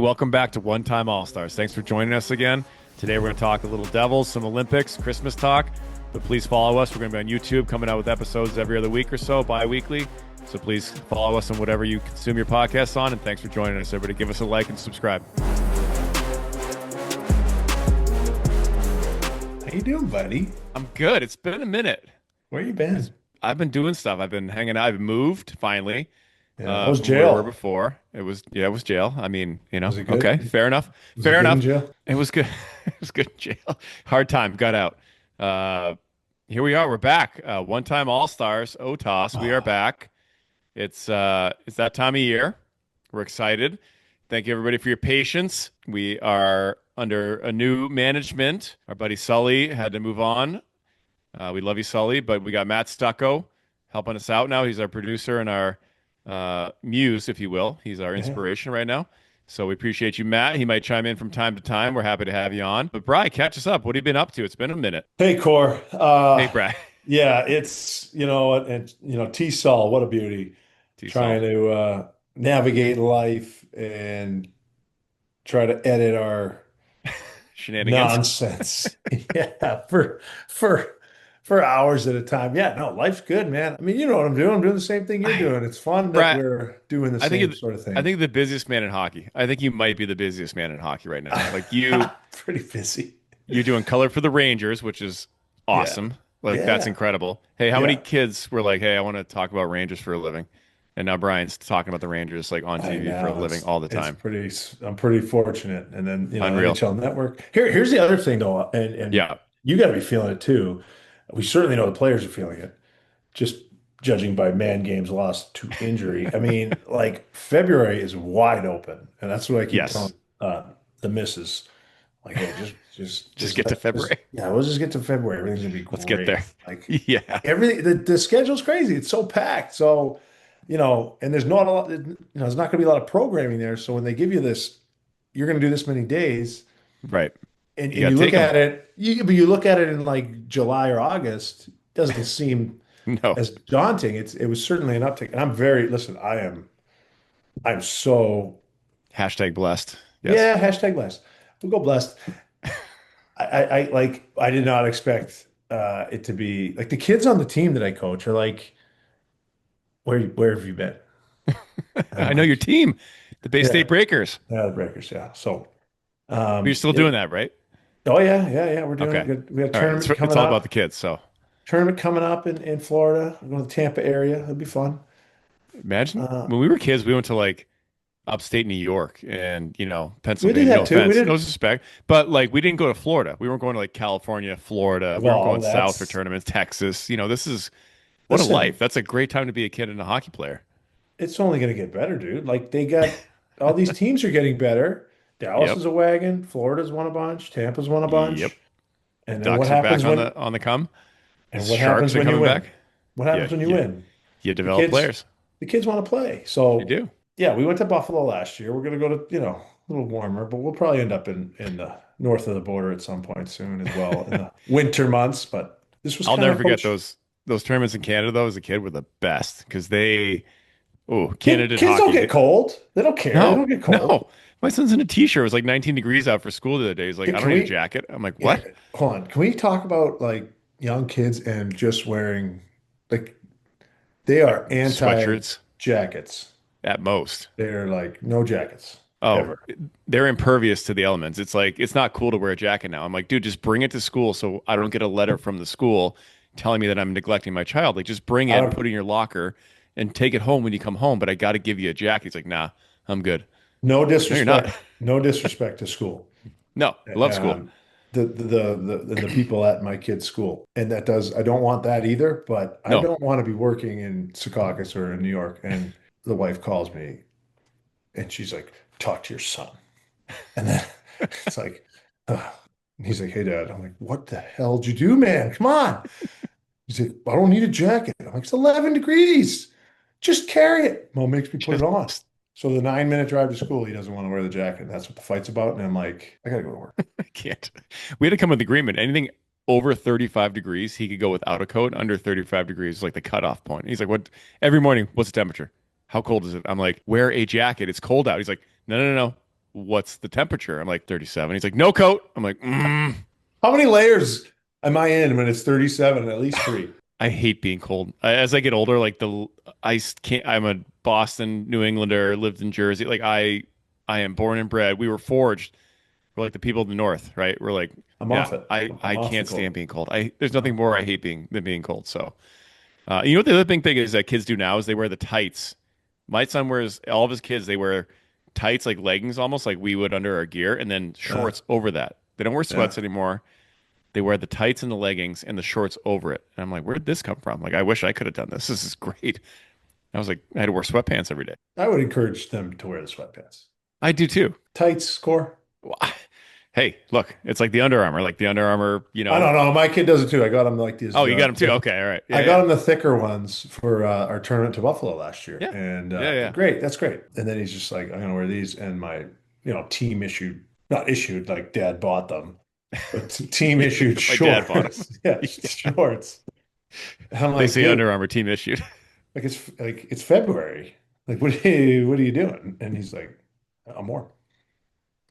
Welcome back to One Time All Stars. Thanks for joining us again. Today we're going to talk a little Devils, some Olympics, Christmas talk. But please follow us. We're going to be on YouTube, coming out with episodes every other week or so, bi-weekly. So please follow us on whatever you consume your podcasts on. And thanks for joining us, everybody. Give us a like and subscribe. How you doing, buddy? I'm good. It's been a minute. Where you been? I've been doing stuff. I've been hanging out. I've moved finally Yeah, how's from where we were jail? before. It was jail. I mean, Was it okay, good? fair enough. Was it Fair good in enough. jail? It was good. It was good in jail. Hard time. Got out. Uh, Here we are. We're back. One time All Stars, OTAS. We are Oh, back. It's that time of year. We're excited. Thank you everybody for your patience. We are under a new management. Our buddy Sully had to move on. We love you, Sully, but we got Matt Stucco helping us out now. He's our producer and our muse, if you will. He's our yeah. inspiration right now. So we appreciate you, Matt. He might chime in from time to time. We're happy to have you on. But Bri, catch us up. What have you been up to? It's been a minute. Hey, Core. Hey, Bri. Yeah, it's and T-Sol, what a beauty. T-Sol. Trying to navigate life and try to edit our Shenanigans. nonsense. Yeah, for hours at a time. Yeah, no, life's good, man. I mean, you know what I'm doing. I'm doing the same thing you're I, doing. It's fun that Bri, we're doing the I think same you're, sort of I thing. think the busiest man in hockey. I think you might be the busiest man in hockey right now. Like Pretty busy. you're doing color for the Rangers, which is Yeah. awesome. Like that's Yeah. incredible. Hey, how many Yeah. kids were like, "Hey, I want to talk about Rangers for a living," and now Brian's talking about the Rangers like on I TV for a know living all the it's time. pretty. I'm pretty fortunate. And then Unreal. NHL Network. Here's the other thing though, and Yeah. you got to be feeling it too. We certainly know the players are feeling it. Just judging by man games lost to injury. I mean, like February is wide open, and that's what I keep Yes. telling the missus. Like, hey, Just get to February. yeah, we'll just get to February. Everything's gonna be Let's get great. there. Like Yeah. everything, the schedule's crazy. It's so packed. So, and there's not a lot, there's not gonna be a lot of programming there. So when they give you this, you're gonna do this many days, Right. and, You and got you to take look them. at it, but you look at it in like July or August, it doesn't seem No. as daunting. It was certainly an uptick. And listen, I'm so, Hashtag blessed. Yes. yeah, hashtag blessed. We'll go blessed. I did not expect it to be like the kids on the team that I coach are like, where have you been? And I'm I know your like, team, the Bay yeah, State Breakers. yeah, the Breakers, yeah. So, But you're still yeah, doing that, right? oh yeah, we're doing Okay. good. We have a All right. tournament It's coming all about the up. kids. So In Florida. We're going to the Tampa area. It'll be fun. imagine Uh, when we were kids, we went to like upstate New York and we did Pennsylvania. No that too. We offense, no did disrespect, but like we didn't go to Florida. We weren't going to like California, Florida. We weren't well. going south for That's tournaments. Texas. This is what a life. Listen. That's a great time to be a kid and a hockey player. It's only going to get better, dude. Like they got all these teams are getting better. Dallas Yep. is a wagon. Florida's won a bunch. Tampa's won a Yep. bunch. And then Ducks are back on the come. what Sharks happens are when you coming win? back. What Yeah, happens when you win? you The develop kids, players. the kids want to play. You So do. yeah, we went to Buffalo last year. We're going to go to, a little warmer, but we'll probably end up in the north of the border at some point soon as well in the winter months. But this was I'll kind never of forget coach. those tournaments in Canada though as a kid were the best because Canada did Kids don't hockey. get cold. They don't care. They No, don't get cold. no. My son's in a t-shirt. It was like 19 degrees out for school the other day. He's like, Can I don't can need a we, jacket. I'm like, yeah, what? hold on. Can we talk about like young kids and just wearing like they are anti Sweatshirts jackets. at most. They're like no jackets Oh, ever. they're impervious to the elements. It's like it's not cool to wear a jacket now. I'm like, dude, just bring it to school so I don't get a letter from the school telling me that I'm neglecting my child. Like, just bring I it, don't, put it in your locker, and take it home when you come home. But I got to give you a jacket. He's like, nah, I'm good. no Like, no, you're not. disrespect. No disrespect to school. No, I love school. Um, the people at my kid's school, and I don't want that either. But I No, don't want to be working in Secaucus or in New York, and the wife calls me and she's like, "Talk to your son," and then it's like, ugh. And he's like, "Hey, Dad." I'm like, "What the hell did you do, man? Come on." He's like, "I don't need a jacket." I'm like, "It's 11 degrees. Just carry it." Mom makes me put it just on. So the 9-minute drive to school, he doesn't want to wear the jacket. That's what the fight's about. And I'm like, I gotta go to work. I can't. We had to come with agreement. Anything over 35 degrees, he could go without a coat. Under 35 degrees is like the cutoff point. He's like, what? Every morning, what's the temperature? How cold is it? I'm like, wear a jacket. It's cold out. He's like, no, no, no, no. what's the temperature? I'm like 37. He's like, no coat. I'm like, How many layers am I in when it's 37? At least three. I hate being cold. As I get older, like the ice can't. I'm a Boston, New Englander, lived in Jersey. Like I am born and bred. We were forged. We're like the people of the North, right? We're like, I'm yeah, off it. I I'm off the can't stand cold. being cold. There's nothing No. more I hate being than being cold. So, you know what the other big thing is that kids do now is they wear the tights. My son wears all of his kids. They wear tights like leggings, almost like we would under our gear, and then Yeah. shorts over that. They don't wear Yeah. sweats anymore. They wear the tights and the leggings and the shorts over it. And I'm like, where did this come from? Like, I wish I could have done this. This is great. I was like, I had to wear sweatpants every day. I would encourage them to wear the sweatpants. I do too. Tights score. Hey, look, it's like the Under Armour, I don't know. My kid does it too. I got him like these Oh, you got them too. thick. Okay, all right. I Yeah, got yeah, him the thicker ones for our tournament to Buffalo last year, yeah, and yeah, yeah. great. That's great. And then he's just like, I'm gonna wear these, and my team issued, not issued, like dad bought them, but team issued My dad bought them. shorts. Yeah, shorts. And I'm They like, say dude, Under Armour team issued. like it's February. Like, what are you doing? And he's like, I'm warm.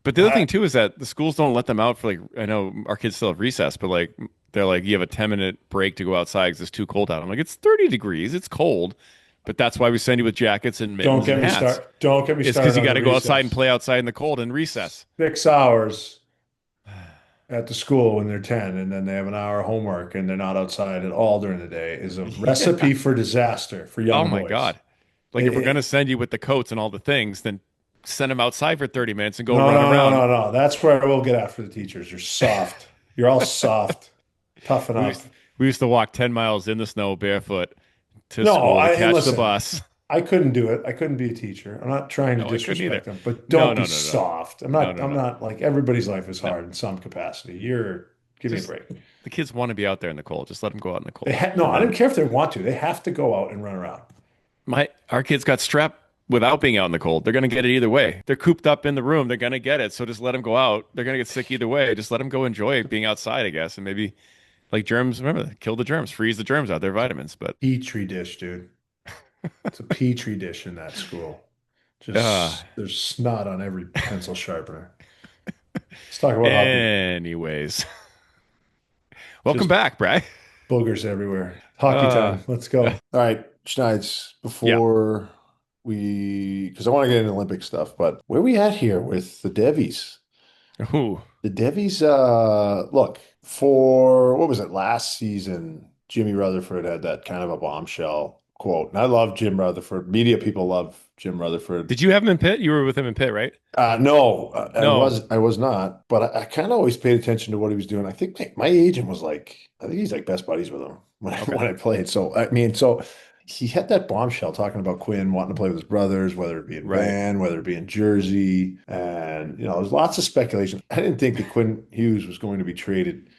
But the other I, thing too is that the schools don't let them out for like I know our kids still have recess, but like they're like you have a 10-minute break to go outside because it's too cold out. I'm like it's 30 degrees, it's cold, but that's why we send you with jackets and don't mittens and get me hats. start. Don't get me It's because started you on got the to go outside and recess. play outside in the cold in recess. 6 hours at the school when they're 10, and then they have an hour of homework and they're not outside at all during the day is a Yeah. recipe for disaster for Oh young my boys. God. Like It, if we're gonna it, send you with the coats and all the things, then send them outside for 30 minutes and go no, run no, no, around. no, no. That's where I will get after the teachers. You're soft. You're all soft. Toughen We up. used we used to walk 10 miles in the snow barefoot to No, school to and catch the listen, bus. I couldn't do it. I couldn't be a teacher. I'm not trying to No, I couldn't either. disrespect them, but No, don't no, be no, no. soft. I'm No, not no, I'm no. not like everybody's life is No. hard in some capacity. Give me a Just break. the kids want to be out there in the cold. Just let them go out in the cold. No, And I don't then care if they want to. They have to go out and run around. my our kids got strep without being out in the cold. They're gonna get it either way. They're cooped up in the room. They're gonna get it. So just let them go out. They're gonna get sick either way. Just let them go enjoy being outside, I guess, and maybe like germs. Remember, kill the germs, freeze the germs out. They're vitamins, but Petri dish, dude. It's a petri dish in that school. uh, Just there's snot on every pencil sharpener. Let's talk about hockey. anyways, welcome Just back, Brad. boogers everywhere. Hockey Uh, time. Let's go. All right, Schneids, yeah. before because I want to get into Olympic stuff, but where we at here with the Devies? Ooh. The Devies, look, for what was it last season? Jimmy Rutherford had that kind of a bombshell quote. And I love Jim Rutherford. Media people love Jim Rutherford. Did you have him in Pitt? You were with him in Pitt, right? No, No. I was not, but I kind of always paid attention to what he was doing. I think my agent was like, I think he's like best buddies with him when Okay. when I played. So I mean, so he had that bombshell talking about Quinn wanting to play with his brothers, whether it be in Right. Van, whether it be in Jersey, and there's lots of speculation. I didn't think that Quinn Hughes was going to be traded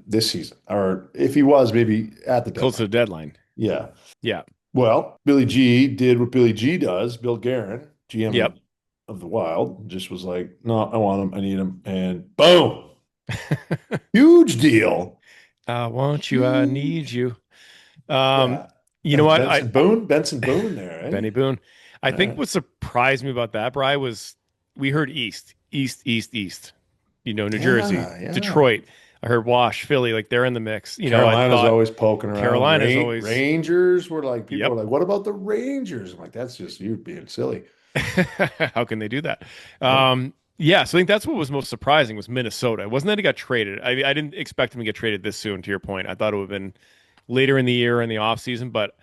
this season, or if he was, maybe at the Close to deadline. the deadline. Yeah. Yeah. Well, Billy G did what Billy G does. Bill Guerin, GM Yep. of the Wild, just was like, no, I want him. I need him. And boom, huge deal. I want you. I need Huge. you. Yeah. You know That's what? Benson Boone there, Benny eh? Boone. I think Yeah. what surprised me about that, Bry, was we heard East, East, East, East. New Jersey, Yeah. Yeah. Detroit. I heard Wash, Philly, like they're in the mix. I Carolina's thought always poking around. Carolina's always, Rangers were like, people were yep. like, what about the Rangers? I'm like, that's just you being silly. How can they do that? Yep. Yeah, so I think that's what was most surprising was Minnesota. It wasn't that he got traded. I didn't expect him to get traded this soon, to your point. I thought it would have been later in the year in the offseason, but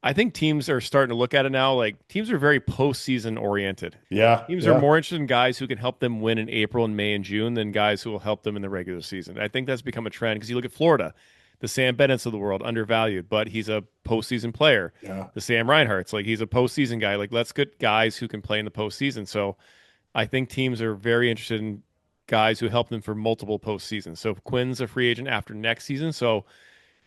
I think teams are starting to look at it now. Like teams are very postseason oriented. Yeah. Teams are Yeah. more interested in guys who can help them win in April and May and June than guys who will help them in the regular season. I think that's become a trend because you look at Florida, the Sam Bennett's of the world, undervalued, but he's a postseason player. Yeah. The Sam Reinhart's like he's a postseason guy. Like let's get guys who can play in the postseason. So I think teams are very interested in guys who help them for multiple postseasons. So Quinn's a free agent after next season. So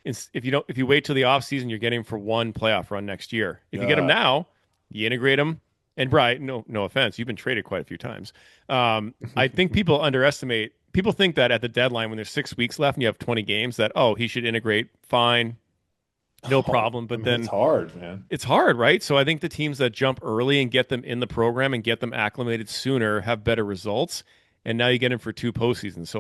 if you wait till the offseason, you're getting him for one playoff run next year. If you get him Yeah. now, you integrate him. And Brian, no offense, you've been traded quite a few times. I think people think that at the deadline when there's 6 weeks left and you have 20 games that he should integrate fine. no Oh, problem. I But mean, it's then hard, man. it's hard, right? So I think the teams that jump early and get them in the program and get them acclimated sooner have better results. And now you get him for two postseasons. So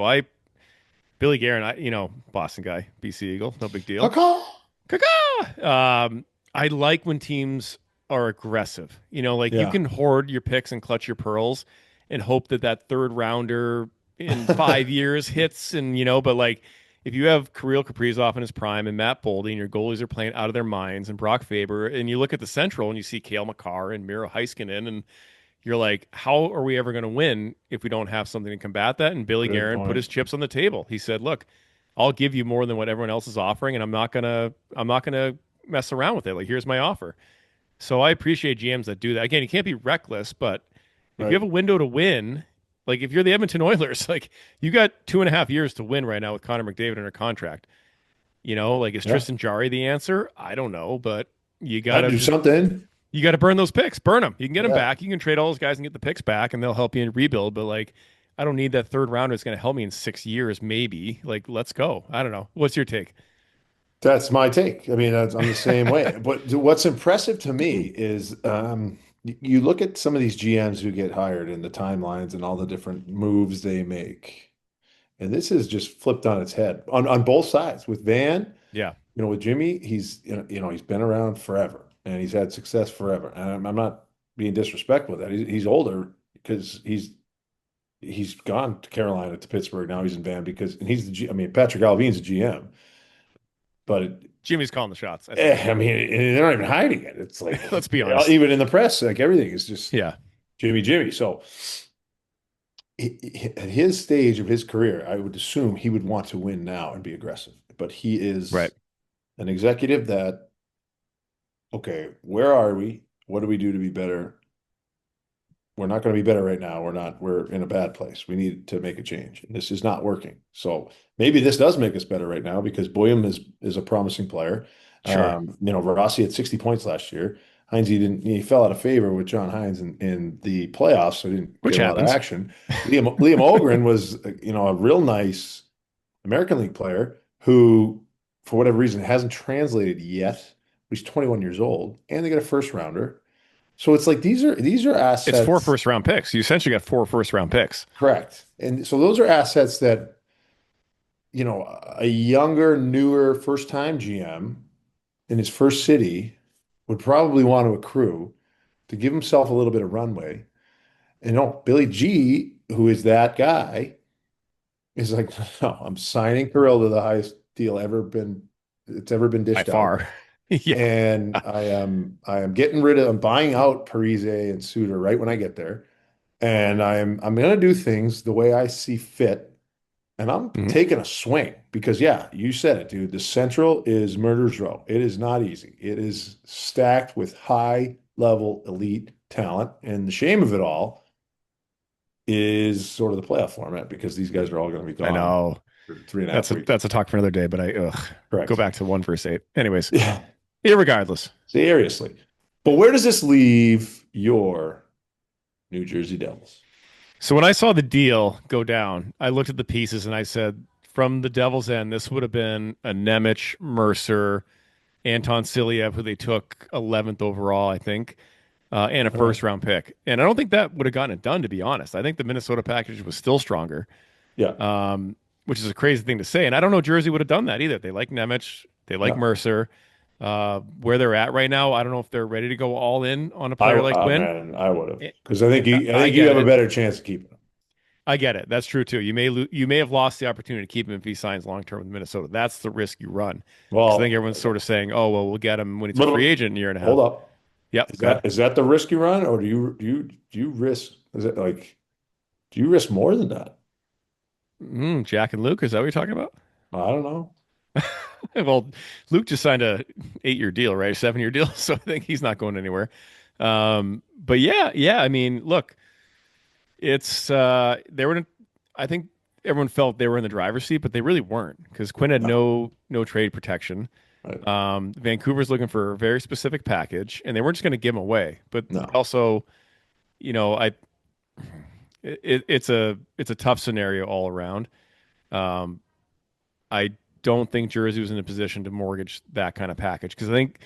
Billy Guerin, Boston guy, BC Eagle, no big deal. Caw. Caca! I like when teams are aggressive. Like you Yeah. can hoard your picks and clutch your pearls and hope that that third rounder in 5 years hits. But like if you have Kirill Kaprizov in his prime and Matt Boldy and your goalies are playing out of their minds and Brock Faber, and you look at the Central and you see Kale McCarr and Miro Heiskanen, and you're like, how are we ever going to win if we don't have something to combat that? And Billy Good Guerin put point. his chips on the table. He said, "Look, I'll give you more than what everyone else is offering, and I'm not gonna mess around with it. Like, here's my offer." So I appreciate GMs that do that. Again, you can't be reckless, but if you have Right. a window to win, like if you're the Edmonton Oilers, like you got 2.5 years to win right now with Connor McDavid under contract. Like is Yeah. Tristan Jarry the answer? I don't know, but you Got to gotta do just something. you got to burn those picks. Burn them. You can get them Yeah. back. You can trade all those guys and get the picks back, and they'll help you rebuild. But like, I don't need that third rounder. It's going to help me in 6 years, maybe. Like, let's go. I don't know. What's your take? That's my take. I mean, I'm the same way. But what's impressive to me is you look at some of these GMs who get hired and the timelines and all the different moves they make. And this is just flipped on its head on both sides. With Van, Yeah, with Jimmy, he's he's been around forever and he's had success forever. And I'm not being disrespectful with that. He's older because he's gone to Carolina to Pittsburgh. Now he's in Van because and he's the G, I mean Patrick Alvin's a GM, but Jimmy's calling the shots. I think. I mean they're not even hiding it. It's like Let's be honest. even in the press, like everything is just Yeah, Jimmy. So at his stage of his career, I would assume he would want to win now and be aggressive. But he right. is an executive that, okay, where are we? What do we do to be better? We're not going to be better right now. We're in a bad place. We need to make a change. And this is not working. So maybe this does make us better right now because Boyum is a promising player. Sure. Rossi had 60 points last year. He fell out of favor with John Hines in the playoffs, so he didn't Which get a lot of happens. action. Liam Ogren was, a real nice American League player who, for whatever reason, hasn't translated yet. He's 21 years old, and they get a first rounder. So it's like these are It's four assets, first round picks. You essentially got four first round picks. correct? And so those are assets that, a younger, newer, first-time GM in his first city would probably want to accrue to give himself a little bit of runway. And Billy G, who is that guy, is like, no, I'm signing Kirill to the highest deal it's ever been By dished out. far. Yeah. And I am getting rid of I'm buying out Parise and Suter right when I get there. And I'm gonna do things the way I see fit. And I'm Mhm. taking a swing because yeah, you said it, dude. The Central is murder's row. It is not easy. It is stacked with high level elite talent. And the shame of it all is sort of the playoff format because these guys are all going to be I gone know. for three and a That's half a weeks. that's a talk for another day. But go Correct. back to 1 verse 8. Anyways, Yeah. irregardless. Seriously. But where does this leave your New Jersey Devils? So when I saw the deal go down, I looked at the pieces and I said, from the Devil's end, this would have been a Nemec, Mercer, Anton Siliev, who they took 11th overall, I think, and a All right. first round pick. And I don't think that would have gotten it done, to be honest. I think the Minnesota package was still stronger, Yeah. which is a crazy thing to say. And I don't know Jersey would have done that either. They like Nemec, they like Yeah. Mercer. Where they're at right now, I don't know if they're ready to go all in on a I player like Quinn. man, I would have Eh, because I I think you get have a it. better chance of keeping him. I get it. That's true too. You may have lost the opportunity to keep him if he signs long term with Minnesota. That's the risk you run. Because I think Well, everyone's sort of saying, "Oh, well, we'll get him when he's a free but agent in a year and a hold half." up. Yep. Go ahead. Is that the risk you run, or do you risk? Is it like do you risk more than that? Jack and Luke, is that what you're talking about? I don't know. Well, Luke just signed a 8 year deal, right? A 7 year deal, so I think he's not going anywhere. But yeah. I mean, look, it's they were. I think everyone felt they were in the driver's seat, but they really weren't because Quinn had No. no trade protection. Right. Vancouver's looking for a very specific package, and they weren't just going to give him away. But No. also, you know, I it's a tough scenario all around. Um, I don't think Jersey was in a position to mortgage that kind of package because I think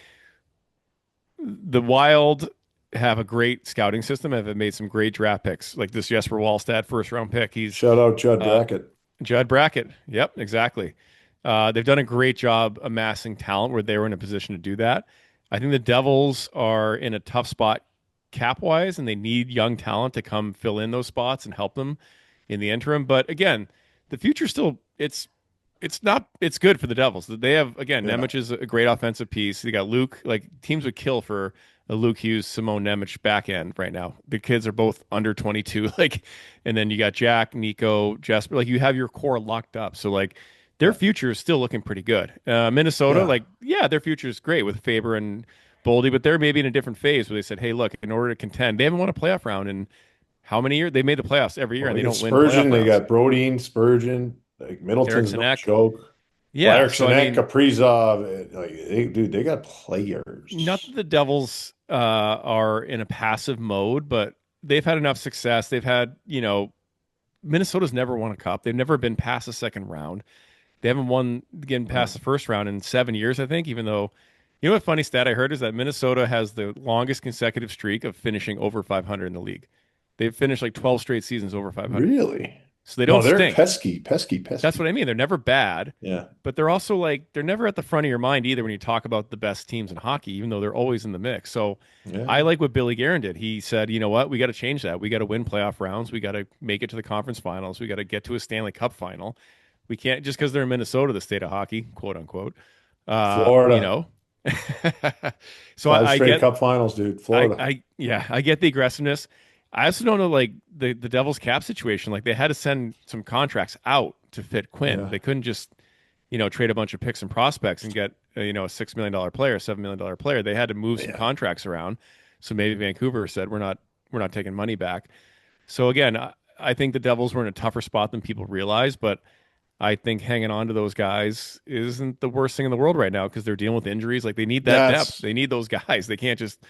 the Wild have a great scouting system. Have made some great draft picks, like this Jesper Wallstad first round pick. He's Shout out Judd uh, Brackett. Judd Brackett. Yep, exactly. They've done a great job amassing talent where they were in a position to do that. I think the Devils are in a tough spot cap wise, and they need young talent to come fill in those spots and help them in the interim. But again, the future still it's not it's good for the Devils. They have again Yeah. Nemec is a great offensive piece. They got Luke. Like teams would kill for a Luke Hughes, Simone Nemec back end right now. The kids are both under 22. Like, and then you got Jack, Nico, Jesper. Like you have your core locked up. So like their Yeah. future is still looking pretty good. Minnesota, Yeah. like yeah, their future is great with Faber and Boldy, but they're maybe in a different phase where they said, hey, look, in order to contend, they haven't won a playoff round in how many years? They made the playoffs every year Well, and they they got don't win playoff Spurgeon, they rounds. got Brodeen, Spurgeon, like Middleton's no Eriksson. joke. Well, Yeah. So I Eriksson, mean, Kaprizov, like dude, they got not players. that the Devils are in a passive mode, but they've had enough success. They've had, Minnesota's never won a cup. They've never been past the second round. They haven't won again Uh, past the first round in 7 years, I think, even though, what funny stat I heard is that Minnesota has the longest consecutive streak of finishing over 500 in the league. They've finished like 12 straight seasons over 500. really? So they No, don't they're stink. pesky, pesky, That's what pesky. I mean. They're never bad, Yeah. but they're also like they're never at the front of your mind either when you talk about the best teams in hockey, even though they're always in the mix. So Yeah. I like what Billy Guerin did. He said, you know what, we got to change that. We got to win playoff rounds. We got to make it to the conference finals. We got to get to a Stanley Cup final. We can't just because they're in Minnesota, the state of hockey, quote unquote. You Florida. know. So Five I straight get cup finals, dude. Florida. yeah, I get the aggressiveness. I also don't know like the Devils cap situation. Like they had to send some contracts out to fit Quinn. Yeah. They couldn't just, trade a bunch of picks and prospects and get a $6 million player, $7 million player. They had to move some Yeah. contracts around. So maybe Vancouver said we're not taking money back. So again, I think the Devils were in a tougher spot than people realize, but I think hanging on to those guys isn't the worst thing in the world right now because they're dealing with injuries. Like they need that depth. That's They need those guys. They can't just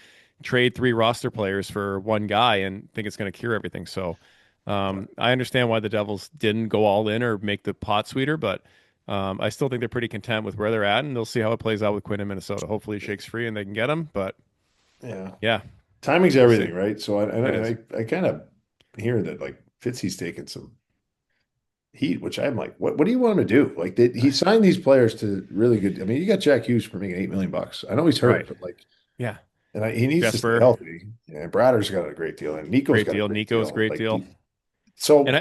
trade three roster players for one guy and think it's going to cure everything. So I understand why the Devils didn't go all in or make the pot sweeter, but I still think they're pretty content with where they're at, and they'll see how it plays out with Quinn in Minnesota. Hopefully, he shakes free and they can get him. But yeah. yeah, Timing's we'll see. everything, right? So I and It is I kind of hear that like Fitzy's taking some heat, which I'm like, what do you want him to do? Like he signed these players to really good. I mean, you got Jack Hughes for making 8 million bucks. I know he's hurt, right. but like, Yeah, he needs to stay Jesper, healthy. Yeah, Brader's got a great deal, and Nico's great got a deal. great Nico's deal. great Like deal. And so I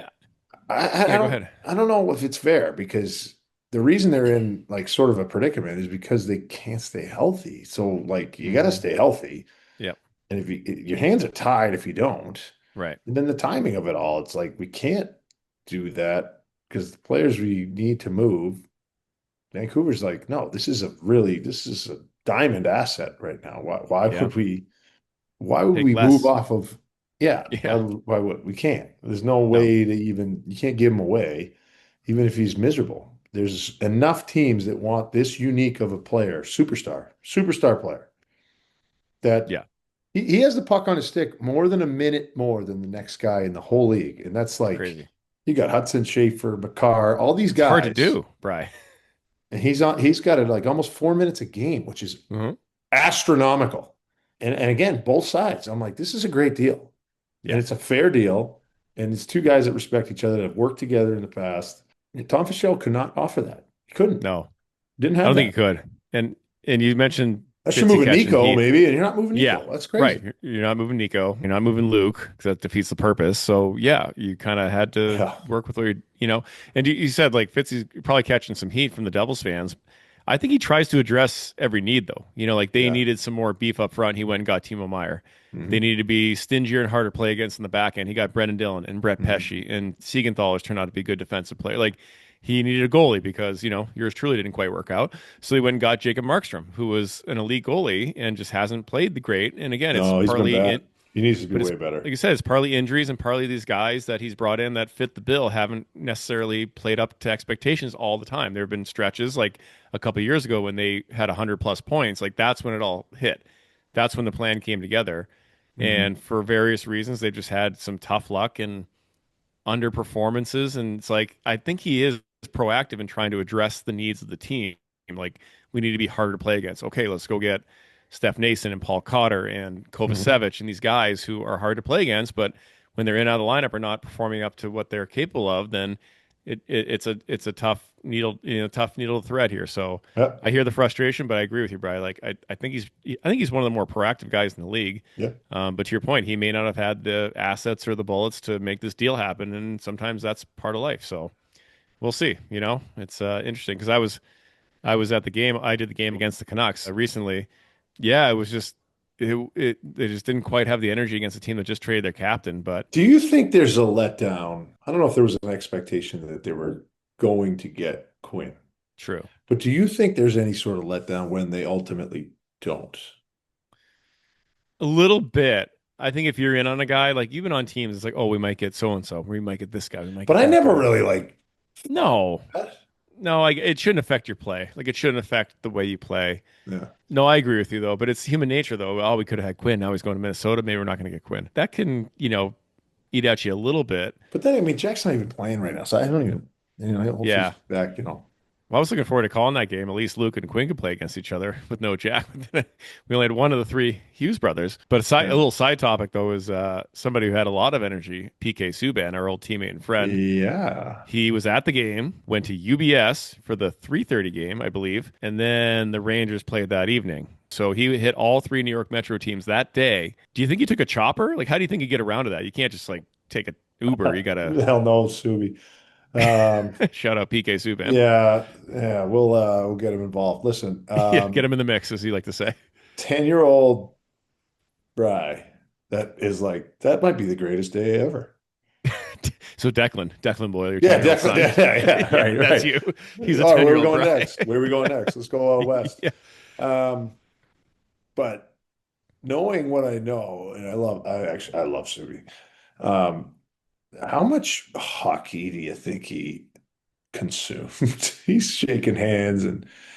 yeah, go ahead. I don't know if it's fair because the reason they're in like sort of a predicament is because they can't stay healthy. So like you got to Hmm. stay healthy, Yep. and if your hands are tied if you don't, Right. and then the timing of it all, it's like we can't do that because the players we need to move, Vancouver's like, no, this is a diamond asset right now. Yeah. why would Take we move less. off of yeah, Yeah. why would we can't? There's no No. way to even you can't give him away, even if he's miserable. There's enough teams that want this unique of a player, superstar player, that Yeah. he has the puck on his stick more than a minute more than the next guy in the whole league. And that's like Crazy. you got Hudson Schaefer, McCarr, all these It's hard to guys, do, Bry. and he's got it like almost 4 minutes a game, which is Hmm. astronomical. And again, both sides. I'm like, this is a great deal. And Yeah. it's a fair deal. And it's two guys that respect each other that have worked together in the past. And Tom Fischel could not offer that. He couldn't. No, Didn't I have don't think you that. could. And you mentioned Unless you're Fitzy moving catching Nico, heat. maybe, and you're not moving Yeah, Nico. That's right. crazy. You're not moving Nico. You're not moving Luke because that defeats the purpose. So yeah, you kind of had to Yeah. work with what you. And you said like Fitzy's probably catching some heat from the Devils fans. I think he tries to address every need though. Like they Yeah. needed some more beef up front. He went and got Timo Meyer. They Hmm. needed to be stingier and harder to play against in the back end. He got Brendan Dillon and Brett Hmm. Pesce, and Siegenthaler has turned out to be a good defensive player. Like he needed a goalie because yours truly didn't quite work out. So he went and got Jacob Markstrom, who was an elite goalie and just hasn't played the great. And again, it's No, he's been partly bad. He needs to be but it's way better. like I said, it's partly injuries and partly these guys that he's brought in that fit the bill haven't necessarily played up to expectations all the time. There have been stretches like a couple of years ago when they had 100+ points. Like that's when it all hit. That's when the plan came together. Hmm. And for various reasons, they've just had some tough luck and underperformances. And it's like I think he is proactive in trying to address the needs of the team. Like we need to be harder to play against. Okay, let's go get Steph Nason and Paul Cotter and Mhm. Kovacevic and these guys who are hard to play against, but when they're in and out of the lineup are not performing up to what they're capable of, then it's a tough needle, tough needle to thread here. So Yeah. I hear the frustration, but I agree with you, Brian. Like I think he's one of the more proactive guys in the league. Yeah. But to your point, he may not have had the assets or the bullets to make this deal happen, and sometimes that's part of life. So we'll see. It's interesting because I was at the game. I did the game against the Canucks recently. Yeah, it was just they just didn't quite have the energy against a team that just traded their captain. But Do you think there's a letdown? I don't know if there was an expectation that they were going to get Quinn, true, but do you think there's any sort of letdown when they ultimately don't? a little bit. I think if you're in on a guy like you've been on teams, it's like, oh, we might get so and so, we might get this guy, we might But get I that never guy. really like No, that. no, it shouldn't affect your play. Like it shouldn't affect the way you play. Yeah. No, I agree with you though. But it's human nature though. Oh, we could have had Quinn. Now he's going to Minnesota. Maybe we're not going to get Quinn. That can, eat at you a little bit. But then, I mean, Jack's not even playing right now, so I don't even, hopefully he's Yeah. back. Well, I was looking forward to calling that game. At least Luke and Quinn could play against each other with no Jack. We only had one of the three Hughes brothers. But a Yeah. little side topic though is somebody who had a lot of energy, PK Subban, our old teammate and friend. Yeah. He was at the game, went to UBS for the 3:30 game, I believe, and then the Rangers played that evening. So he hit all three New York Metro teams that day. Do you think he took a chopper? Like, how do you think you get around to that? You can't just like take a Uber. You gotta Hell no, Subi. Um, shout out PK Subban. yeah, yeah, we'll get him involved. Listen, Yeah, get him in the mix, as he like to say. 10-year-old Bry, that is like that might be the greatest day ever. So Declan Boyle, your Yeah, 10-year-old definitely. son. Yeah, Yeah, right, that's right. you. He's a All right, where are we 10-year-old going Bry. next? Where are we going next? Let's go west. Yeah. Um, but knowing what I know, and I love Subi. Um, how much hockey do you think he consumed? He's shaking hands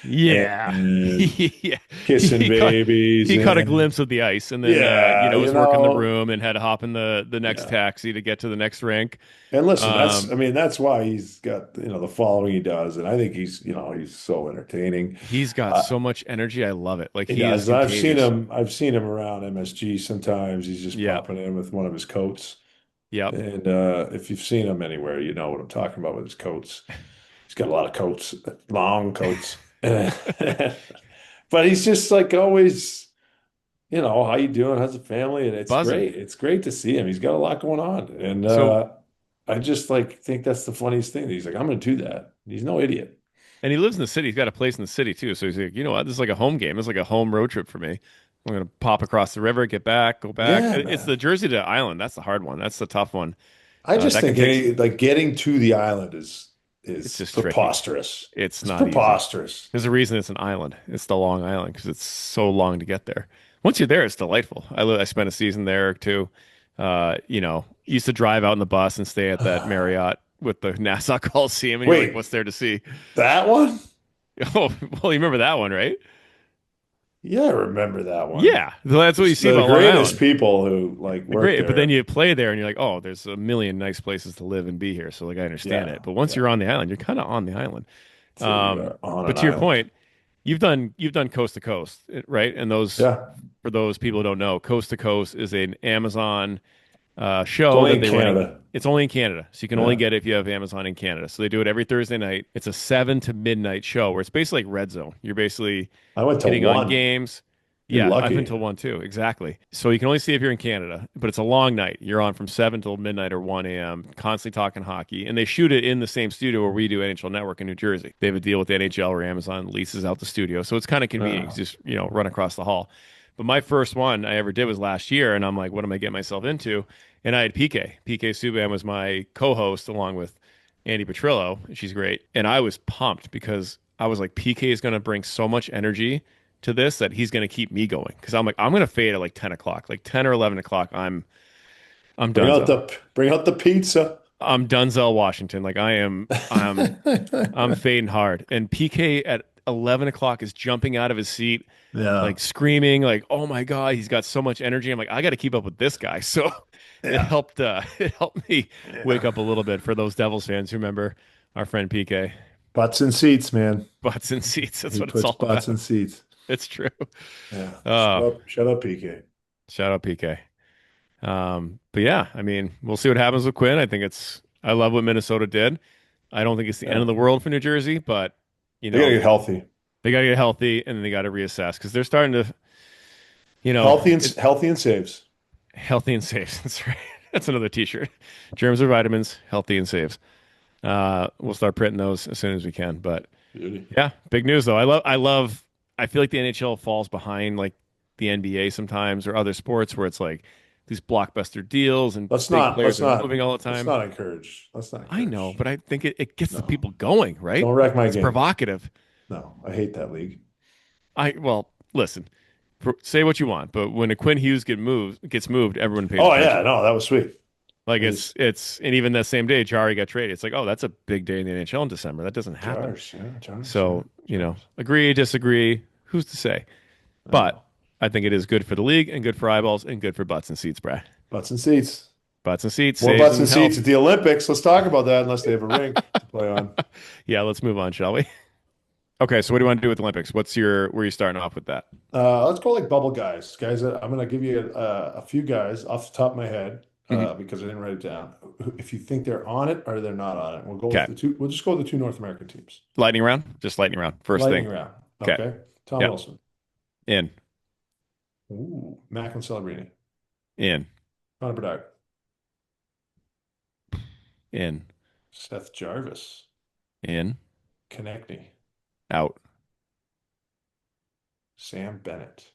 Yeah. and Yeah. kissing He caught babies he caught a and glimpse of the ice and then yeah, was working the room and had to hop in the next yeah. taxi to get to the next rink. And listen, Um I mean, that's why he's got, the following he does. And I think he's so entertaining. he's got Uh, so much energy. I love it. Like he he is does. contagious. I've seen him around MSG sometimes. He's just Yep. popping in with one of his coats. Yep. And if you've seen him anywhere, you know what I'm talking about with his coats. He's got a lot of coats, long coats. But he's just like always, how you doing? How's the family? And it's Buzzing. great. It's great to see him. He's got a lot going on. And So I just like think that's the funniest thing. He's like, I'm gonna do that. He's no idiot. and he lives in the city. He's got a place in the city too. So he's like, you know what? This is like a home game. It's like a home road trip for me. I'm gonna pop across the river, get back, go back. Yeah, It's the man. Jersey to Island. That's the hard one. That's the tough one. I just That can think take. like getting to the island It's is just tricky. preposterous. It's It's not easy. preposterous. There's a reason it's an island. It's the Long Island because it's so long to get there. Once you're there, it's delightful. I spent a season there too. Used to drive out in the bus and stay at that Marriott with the Nassau Coliseum, and you're like, Wait, "What's there to see?" that one? Oh, well, you remember that one, right? Yeah, I remember that one. Yeah, so that's what you It's see the about Long greatest Island. people who like The work great, but then there. you play there, and you're like, "Oh, there's a million nice places to live and be here." So like, I understand Yeah, it. But once yeah. you're on the island, you're kind of on the island. So you are on But an to your island. point, you've done coast to coast, right? And those Yeah. for those people who don't know, coast to coast is an Amazon It's show only that in they run. Canada. It's only in Canada, so you can only Yeah. get it if you have Amazon in Canada. So they do it every Thursday night. It's a 7 to midnight show where it's basically like Red Zone. You're basically I went to hitting on one. games. You're Yeah, I've been lucky. to one too. Exactly. So you can only see if you're in Canada, but it's a long night. You're on from 7 till midnight or 1 a.m., constantly talking hockey. And they shoot it in the same studio where we do NHL Network in New Jersey. They have a deal with the NHL where Amazon leases out the studio. So it's kind of convenient. Yeah. Just, run across the hall. But my first one I ever did was last year, and I'm like, what am I getting myself into? And I had PK. PK Subban was my co-host along with Andy Petrillo. She's great. And I was pumped because I was like, PK is going to bring so much energy to this that he's going to keep me going. Because I'm like, I'm going to fade at like 10 o'clock, like 10 or 11 o'clock. I'm Dunzo. Bring out the pizza. I'm Dunzel Washington. Like I'm fading hard. And PK at 11 o'clock is jumping out of his seat, Yeah. like screaming, like, oh my God, he's got so much energy. I'm like, I got to keep up with this guy. So it Yeah. helped it helped me wake Yeah. up a little bit for those Devils fans who remember our friend PK. Butts and seats, man. Butts and seats. That's He what it's puts all butts in about. seats. It's true. Yeah. Uh, Shut up, PK. shout out PK. But yeah, I mean, we'll see what happens with Quinn. I love what Minnesota did. I don't think it's the end of Yeah. the world for New Jersey, but you They gotta know, get healthy. they got to get healthy and then they got to reassess because they're starting to, you know, it Healthy and saves. healthy and safe. That's right. That's another t-shirt. Germs or vitamins, healthy and saves. We'll start printing those as soon as we can. But Beauty. yeah, big news though. I feel like the NHL falls behind like the NBA sometimes or other sports where it's like these blockbuster deals and big players are moving all the Let's time. not encourage. Let's not I know, encourage. but I think it gets the No. people going, right? Don't wreck my It's game. provocative. No, I hate that league. Well, listen, say what you want, but when a Quinn Hughes gets moved, everyone pays Oh yeah, attention. no, that was sweet. Like It was and even that same day, Jari got traded. It's like, oh, that's a big day in the NHL in December. That doesn't happen. jars, yeah, jars, yeah, So, jars. agree, disagree, who's to say? I But know. I think it is good for the league and good for eyeballs and good for butts and seats, Brad. Butts and seats. Butts and seats, More saves butts and and seats health. at the Olympics. Let's talk about that unless they have a rink to play on. Yeah, let's move on, shall we? Okay, so what do you want to do with the Olympics? Where are you starting off with that? Let's go like bubble guys. Guys, I'm going to give you a few guys off the top of my head Mhm. because I didn't write it down. If you think they're on it or they're not on it, we'll go with Okay. the two. We'll just go with the two North American teams. Lightning round? Just lightning round. First thing. Lightning round. Okay. Okay. Tom Yeah. Wilson. In. Ooh, Macklin Celebrini. In. Connor Bedard. In. Seth Jarvis. In. Konechny. Out. Sam Bennett.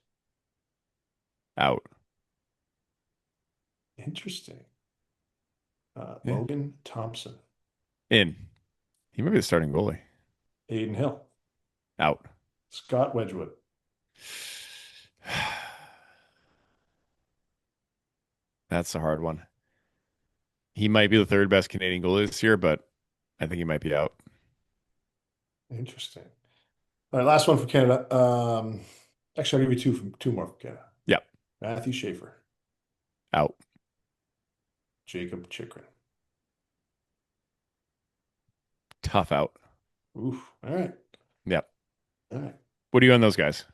Out. Interesting. Yeah. Logan Thompson. In. He might be the starting goalie. Aiden Hill. Out. Scott Wedgwood. That's a hard one. He might be the third best Canadian goalie this year, but I think he might be out. Interesting. All right, last one for Canada. Actually, I'll give you two more from Canada. Yeah. Matthew Schaefer, Out. Jacob Chikrin. Tough out. Oof. All right. Yep. All right. What are you on those guys?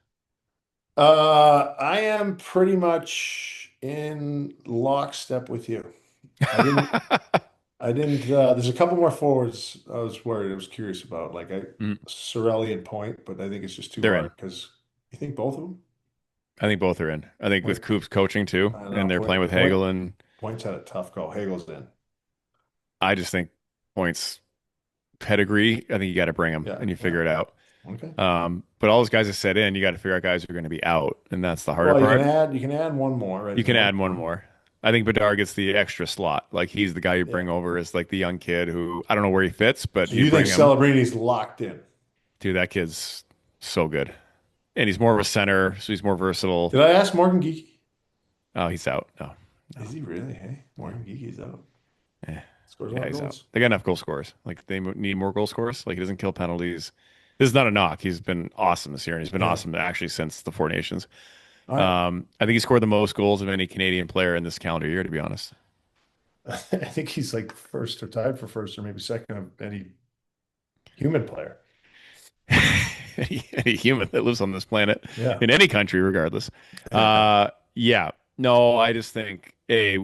I am pretty much in lockstep with you. I didn't. I didn't. There's a couple more forwards I was curious about, like Mm, Sorelli and Point, but I think it's just too they're in. hard because you think both of them. I think both are in. I think with Point. Coop's coaching too, I don't know. and they're playing with Hagel, and Point's had a tough go. Hagel's in. I just think Points pedigree. I think you got to bring him, Yeah. and you Yeah. figure it out. Okay. But all those guys are set in. You got to figure out guys who are going to be out, and that's the harder Well, part. you can add one more, right? You If you can want add one one. more. I think Bedard gets the extra slot. Like he's the guy you Yeah. bring over as like the young kid who I don't know where he fits, but So you you think bring him. Celebrini's locked in? Dude, that kid's so good. And he's more of a center, so he's more versatile. Did I ask Morgan Geeky? Oh, he's out. No, no. Is he really? Hey, Morgan Geeky's out. Eh, Scores a yeah, lot of he's out. goals. They got enough goal scorers. Like they need more goal scorers. Like he doesn't kill penalties. This is not a knock. He's been awesome this year, and he's been Yeah. awesome actually since the Four Nations. All right. I think he scored the most goals of any Canadian player in this calendar year, to be honest. I think he's like first or tied for first or maybe second of any human player. Any human that lives on this planet Yeah. in any country, regardless. Yeah. No, I just think, hey,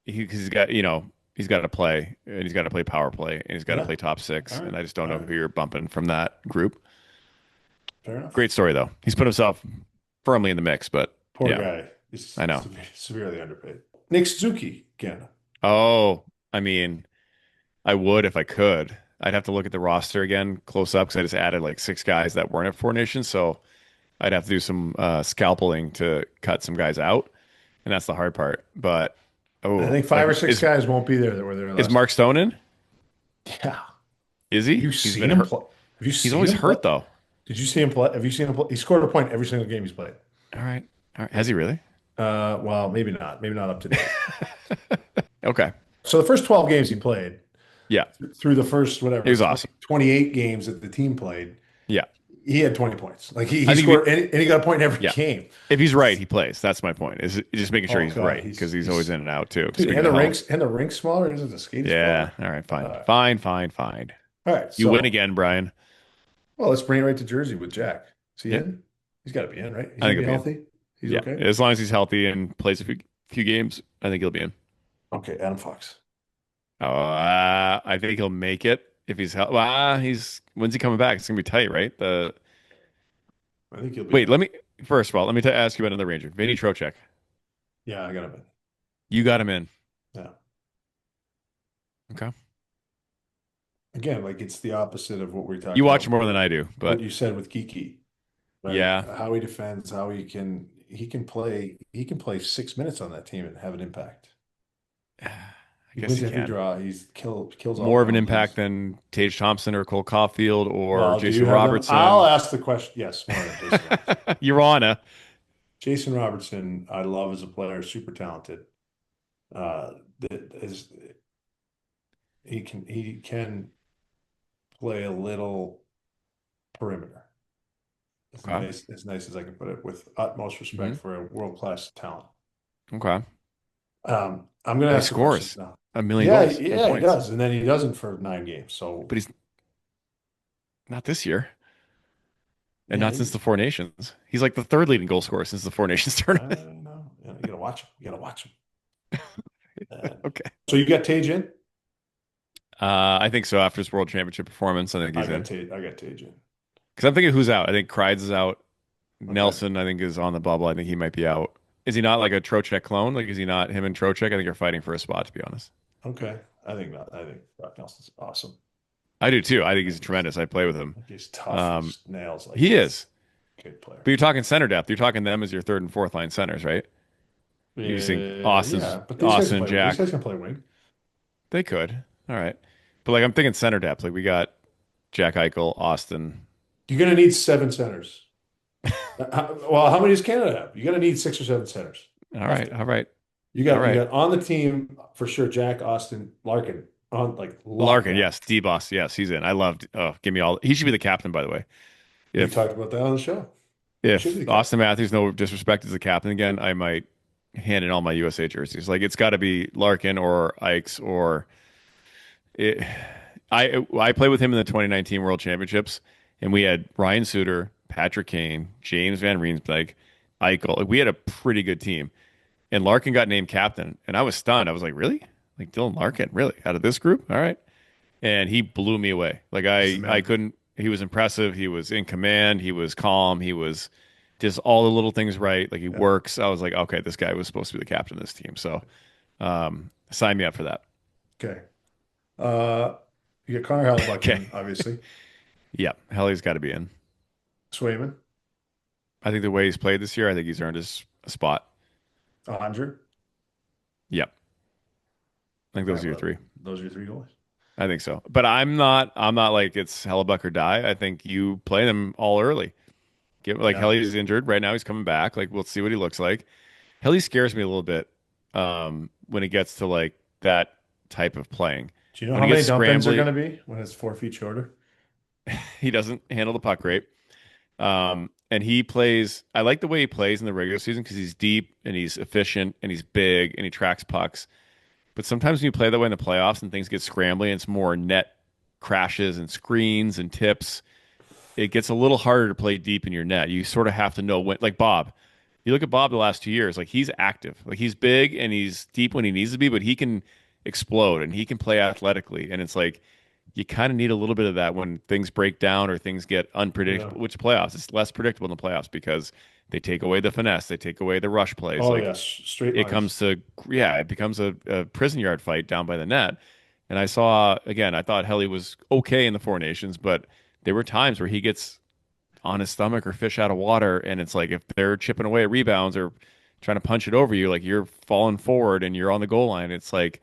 he's got, he's got to play and he's got to play power play and he's got to Yeah. play top All six. right. And I just don't All know right. who you're bumping from that group. Fair enough. Great story, though. He's put himself firmly in the mix, but Poor yeah, guy. He's I know. severely underpaid. Nick Suzuki, Canada. Oh, I mean, I would if I could. I'd have to look at the roster again close up because I just added like six guys that weren't at Four Nations. So I'd have to do some scalpeling to cut some guys out, and that's the hard part. But I oh, think five like or six guys won't be there that were there is last Mark year. Stone in? Yeah. Is Have he? you He's seen been him hurt. play? Have you He's seen always him play? hurt though. Did you see him play? Have you seen him play? He scored a point every single game he's played. All right, all right. Has he really? Well, maybe not. Maybe not up to date. Okay. So the first 12 games he played Yeah, through the first he whatever was awesome. 28 games that the team played, Yeah, he had 20 points. Like he I think scored and he got a point in every yeah. game. If he's right, he plays. That's my point. Is just making sure Oh he's God, right because he's always in and out too. dude, Speaking of health. and the rinks smaller, isn't the skating Yeah. smaller? All right. Fine. Uh, Fine. Fine. Fine. all right, You win so again, Brian. well, let's bring it right to Jersey with Jack. Is he Yeah. in? He's got to be in, right? He's I think gonna he'll be be in. healthy. He's Yeah. okay. As long as he's healthy and plays a few games, I think he'll be in. Okay, Adam Fox. I think he'll make it if he's healthy. He's when's he coming back? It's gonna be tight, right? The I think he'll be wait. in. Let me first of all let me ask you about another Ranger, Vinny Trocheck. Yeah, I got him in. You got him in. Yeah. Okay. Again, like it's the opposite of what we talked You watch about, more than I do, what but you said with Kiki, right? yeah, How he defends, how he can play 6 minutes on that team and have an impact. I He guess wins he every can. draw. Kills all More of an impact penalties. than Tage Thompson or Cole Caulfield or Well, do you Jason have them? I'll Robertson. ask the question. Yes, more than Jason Robertson. You're on a Jason Robertson, I love as a player, super talented. That is he can play a little perimeter. okay. As nice as I can put it, with utmost respect Hmm. for a world-class talent. Okay. I'm going to He ask the questions scores now. a million Yeah, goals and yeah, he points, does, and then he doesn't for 9 games. So but he's not this year. And yeah, not since the Four Nations. He's like the third leading goal scorer since the Four Nations I tournament. know. You gotta watch him. You gotta watch him. Okay. So you got Tage in? I think so. After his World Championship performance, I think he's in. I got Tage in. Because I'm thinking who's out. I think Kreids is out. Okay. Nelson, I think, is on the bubble. I think he might be out. Is he not like a Trocheck clone? Like, is he not him and Trocheck? I think they're fighting for a spot, to be honest. Okay. I think not. I think Brock Nelson's awesome. I do too. I think I he's think he's tremendous. I play with him. I think he's tough Um, as nails. Like he he's is. a good player. But you're talking center depth. You're talking them as your third and fourth line centers, right? You just think Yeah, but these guys can Austin and play. These Jack. guys can play wing. They could. All right. But like I'm thinking center depth. Like we got Jack Eichel, Austin. You're gonna need 7 centers. Well, how many does Canada have? You're gonna need 6 or 7 centers. All Have right. to. All right. All You right. got on the team for sure. Jack, Austin, Larkin on like locked Larkin, down. yes. D-Boss, yes, he's in. I loved give me all he should be the captain, by the way. We've If talked about that on the show. He should be if the Austin captain. Matthews, no disrespect, is the captain again, I might hand in all my USA jerseys. Like it's gotta be Larkin or Ikes or it, I played with him in the 2019 World Championships, and we had Ryan Suter, Patrick Kane, James Van Riemsdyk, Eichel. Like, we had a pretty good team, and Larkin got named captain, and I was stunned. I was like, "Really? Like Dylan Larkin? Really? Out of this group? All right." And he blew me away. Like He's the I man. couldn't. He was impressive. He was in command. He was calm. He was just all the little things right. Like he Yeah. works. I was like, okay, this guy was supposed to be the captain of this team. So sign me up for that. Okay. Uh, you got Connor Hellebuck Okay. in, obviously. Yeah, Helly's got to be in. Swayman, I think the way he's played this year, I think he's earned his spot. Andre. Yep. I think All those right, are your well, three. those are your three goalies. I think so. But I'm not like it's Hellebuck or die. I think you play them all early. Get like Yeah. Helly's injured right now. He's coming back. Like we'll see what he looks like. Helly scares me a little bit when it gets to like that type of playing. Do you know When how he gets many dump ins are scrambly, going to be when it's 4 feet shorter? he doesn't handle the puck great. And he plays. I like the way he plays in the regular season because he's deep and he's efficient and he's big and he tracks pucks. But sometimes when you play that way in the playoffs and things get scrambly, and it's more net crashes and screens and tips. It gets a little harder to play deep in your net. You sort of have to know when, like Bob. You look at Bob the last 2 years, like he's active, like he's big and he's deep when he needs to be, but he can explode and he can play athletically. And it's like you kind of need a little bit of that when things break down or things get Yeah. unpredictable. Which playoffs? It's less predictable in the playoffs because they take away the finesse, they take away the rush plays. Oh, Like yes. Straight it lines. comes to yeah, it becomes a prison yard fight down by the net. And I saw again, I thought Helly was okay in the Four Nations, but there were times where he gets on his stomach or fish out of water, and it's like if they're chipping away at rebounds or trying to punch it over you, like you're falling forward and you're on the goal line. It's like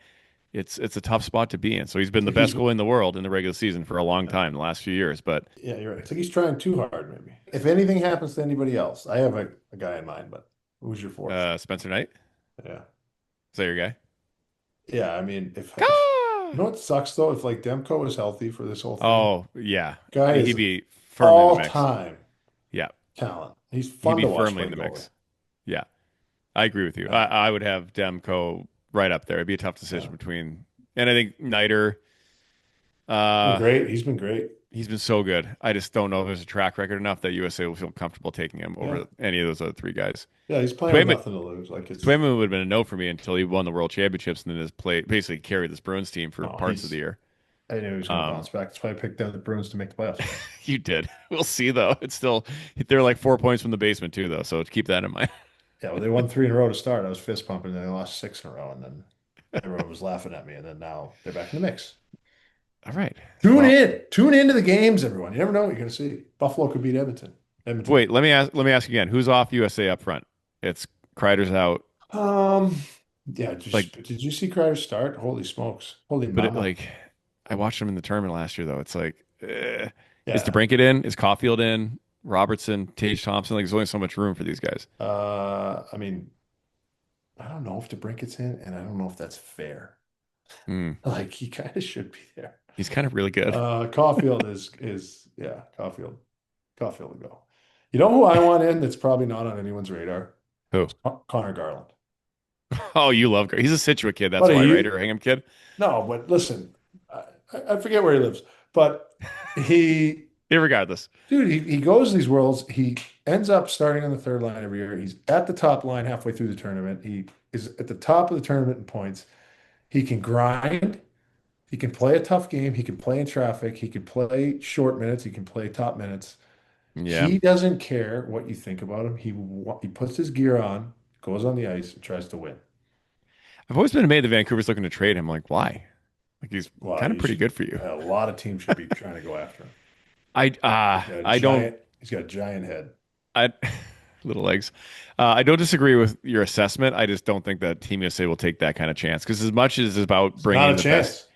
it's a tough spot to be in. So he's been It's the like best goalie in the world in the regular season for a long yeah, time, the last few years. But yeah, you're right. It's like he's trying too hard, maybe. If anything happens to anybody else, I have a guy in mind, but who's your fourth? Spencer Knight, Yeah. is that your guy? Yeah, I mean, if Ah! you know what sucks though, if like Demko is healthy for this whole thing, Oh yeah, guy he'd is be firmly in the all mix. time Yeah, talent. He's he'd fun be to watch firmly in play the goalie. mix. Yeah, I agree with you. Uh, I would have Demko right up there. It'd be a tough decision yeah. between, and I think Snyder. Uh, Great. He's been great. he's been so good. I just don't know if there's a track record enough that USA will feel comfortable taking him Yeah. over any of those other three guys. Yeah, he's playing with Swayman, nothing to lose. Like it's Swayman would have been a no for me until he won the World Championships and then has played basically carried this Bruins team for no, parts of the he's year. I knew he was gonna Um, bounce back. That's why I picked down the Bruins to make the playoffs. you did. We'll see though. It's still they're like 4 points from the basement too though, so keep that in mind. Yeah, well, they won three in a row to start. I was fist pumping, and then they lost six in a row, and then everyone was laughing at me, and then now they're back in the mix. All right. Tune Well, in. Tune into the games, everyone. You never know what you're gonna see. Buffalo could beat Edmonton. Edmonton. wait. Let me ask again. Who's off USA up front? It's Kreider's out. Um, yeah, Like, did you see Cryer start? Holy smokes. Holy but it, mama. like, I watched him in the tournament last year though. It's like, is Yeah. DeBrincat in? Is Caulfield in? Robertson, Tage Thompson. Like, there's only so much room for these guys. I mean, I don't know if DeBrincat's in, and I don't know if that's fair. Hmm. Like he kind of should be there. He's kind of really good. Caulfield is yeah, Caulfield. Caulfield will go. You know who I want in that's probably not on anyone's radar? Who? Connor Garland. Oh, you love. He's a Situate kid. That's But why, right? he Or a Hingham kid. no, but listen, I forget where he lives, but he Irregardless. dude, he goes to these worlds. He ends up starting on the third line every year. He's at the top line halfway through the tournament. He is at the top of the tournament in points. He can grind. He can play a tough game. He can play in traffic. He can play short minutes. He can play top minutes. Yeah. He doesn't care what you think about him. He puts his gear on, goes on the ice, and tries to win. I've always been amazed that Vancouver's looking to trade him. Like, why? Like, he's Well, kind of you pretty should. good for you. A lot of teams should be trying to go after him. I don't. He's got a giant head. I little legs. I don't disagree with your assessment. I just don't think that Team USA will take that kind of chance because as much as it's about It's not bringing a the best, chance.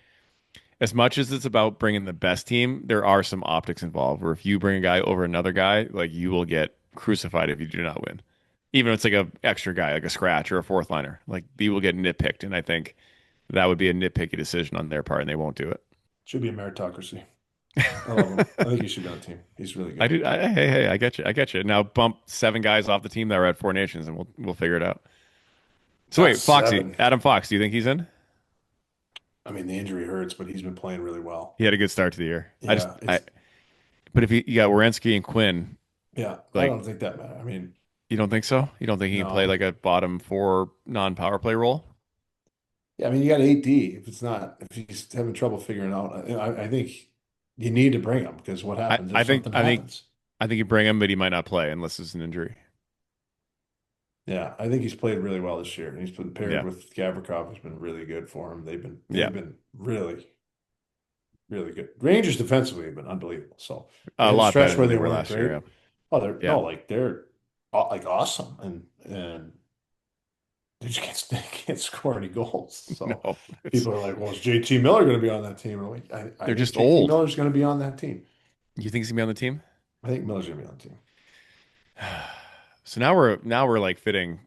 as much as it's about bringing the best team, there are some optics involved. Where if you bring a guy over another guy, like you will get crucified if you do not win. Even if it's like a extra guy, like a scratch or a fourth liner, like you will get nitpicked, and I think that would be a nitpicky decision on their part, and they won't do it. Should be a meritocracy. I love him. I think he should be on the team. He's really I good. do. Hey, I get you. I get you. Now bump 7 guys off the team that were at Four Nations, and we'll figure it out. So Not wait, Foxy, seven. Adam Fox, do you think he's in? I mean, the injury hurts, but he's been playing really well. He had a good start to the year. Yeah, But if you got Werenski and Quinn, yeah. I like, don't think that matters. I mean, you don't think so? You don't think he can play no. like a bottom four non-power play role? Yeah, I mean, you got 8D. If he's having trouble figuring out, I think you need to bring him because what I, happens I if think, something I think, happens? I think you bring him, but he might not play unless it's an injury. Yeah, I think he's played really well this year, and he's been paired Yeah, with Gavrikov, has been really good for him. yeah. They've been really, really good. Rangers defensively have been unbelievable. So they A had a lot better stretch where than they they were weren't last year. great. Yeah, Oh, they're yeah. no, like they're like awesome, and they just they can't score any goals. So No, it's people are like, "Well, is JT Miller going to be on that team?" And I'm like, I they're think just JT old. Miller's going to be on that team. You think he's gonna be on the team? I think Miller's going to be on the team. So now we're like fitting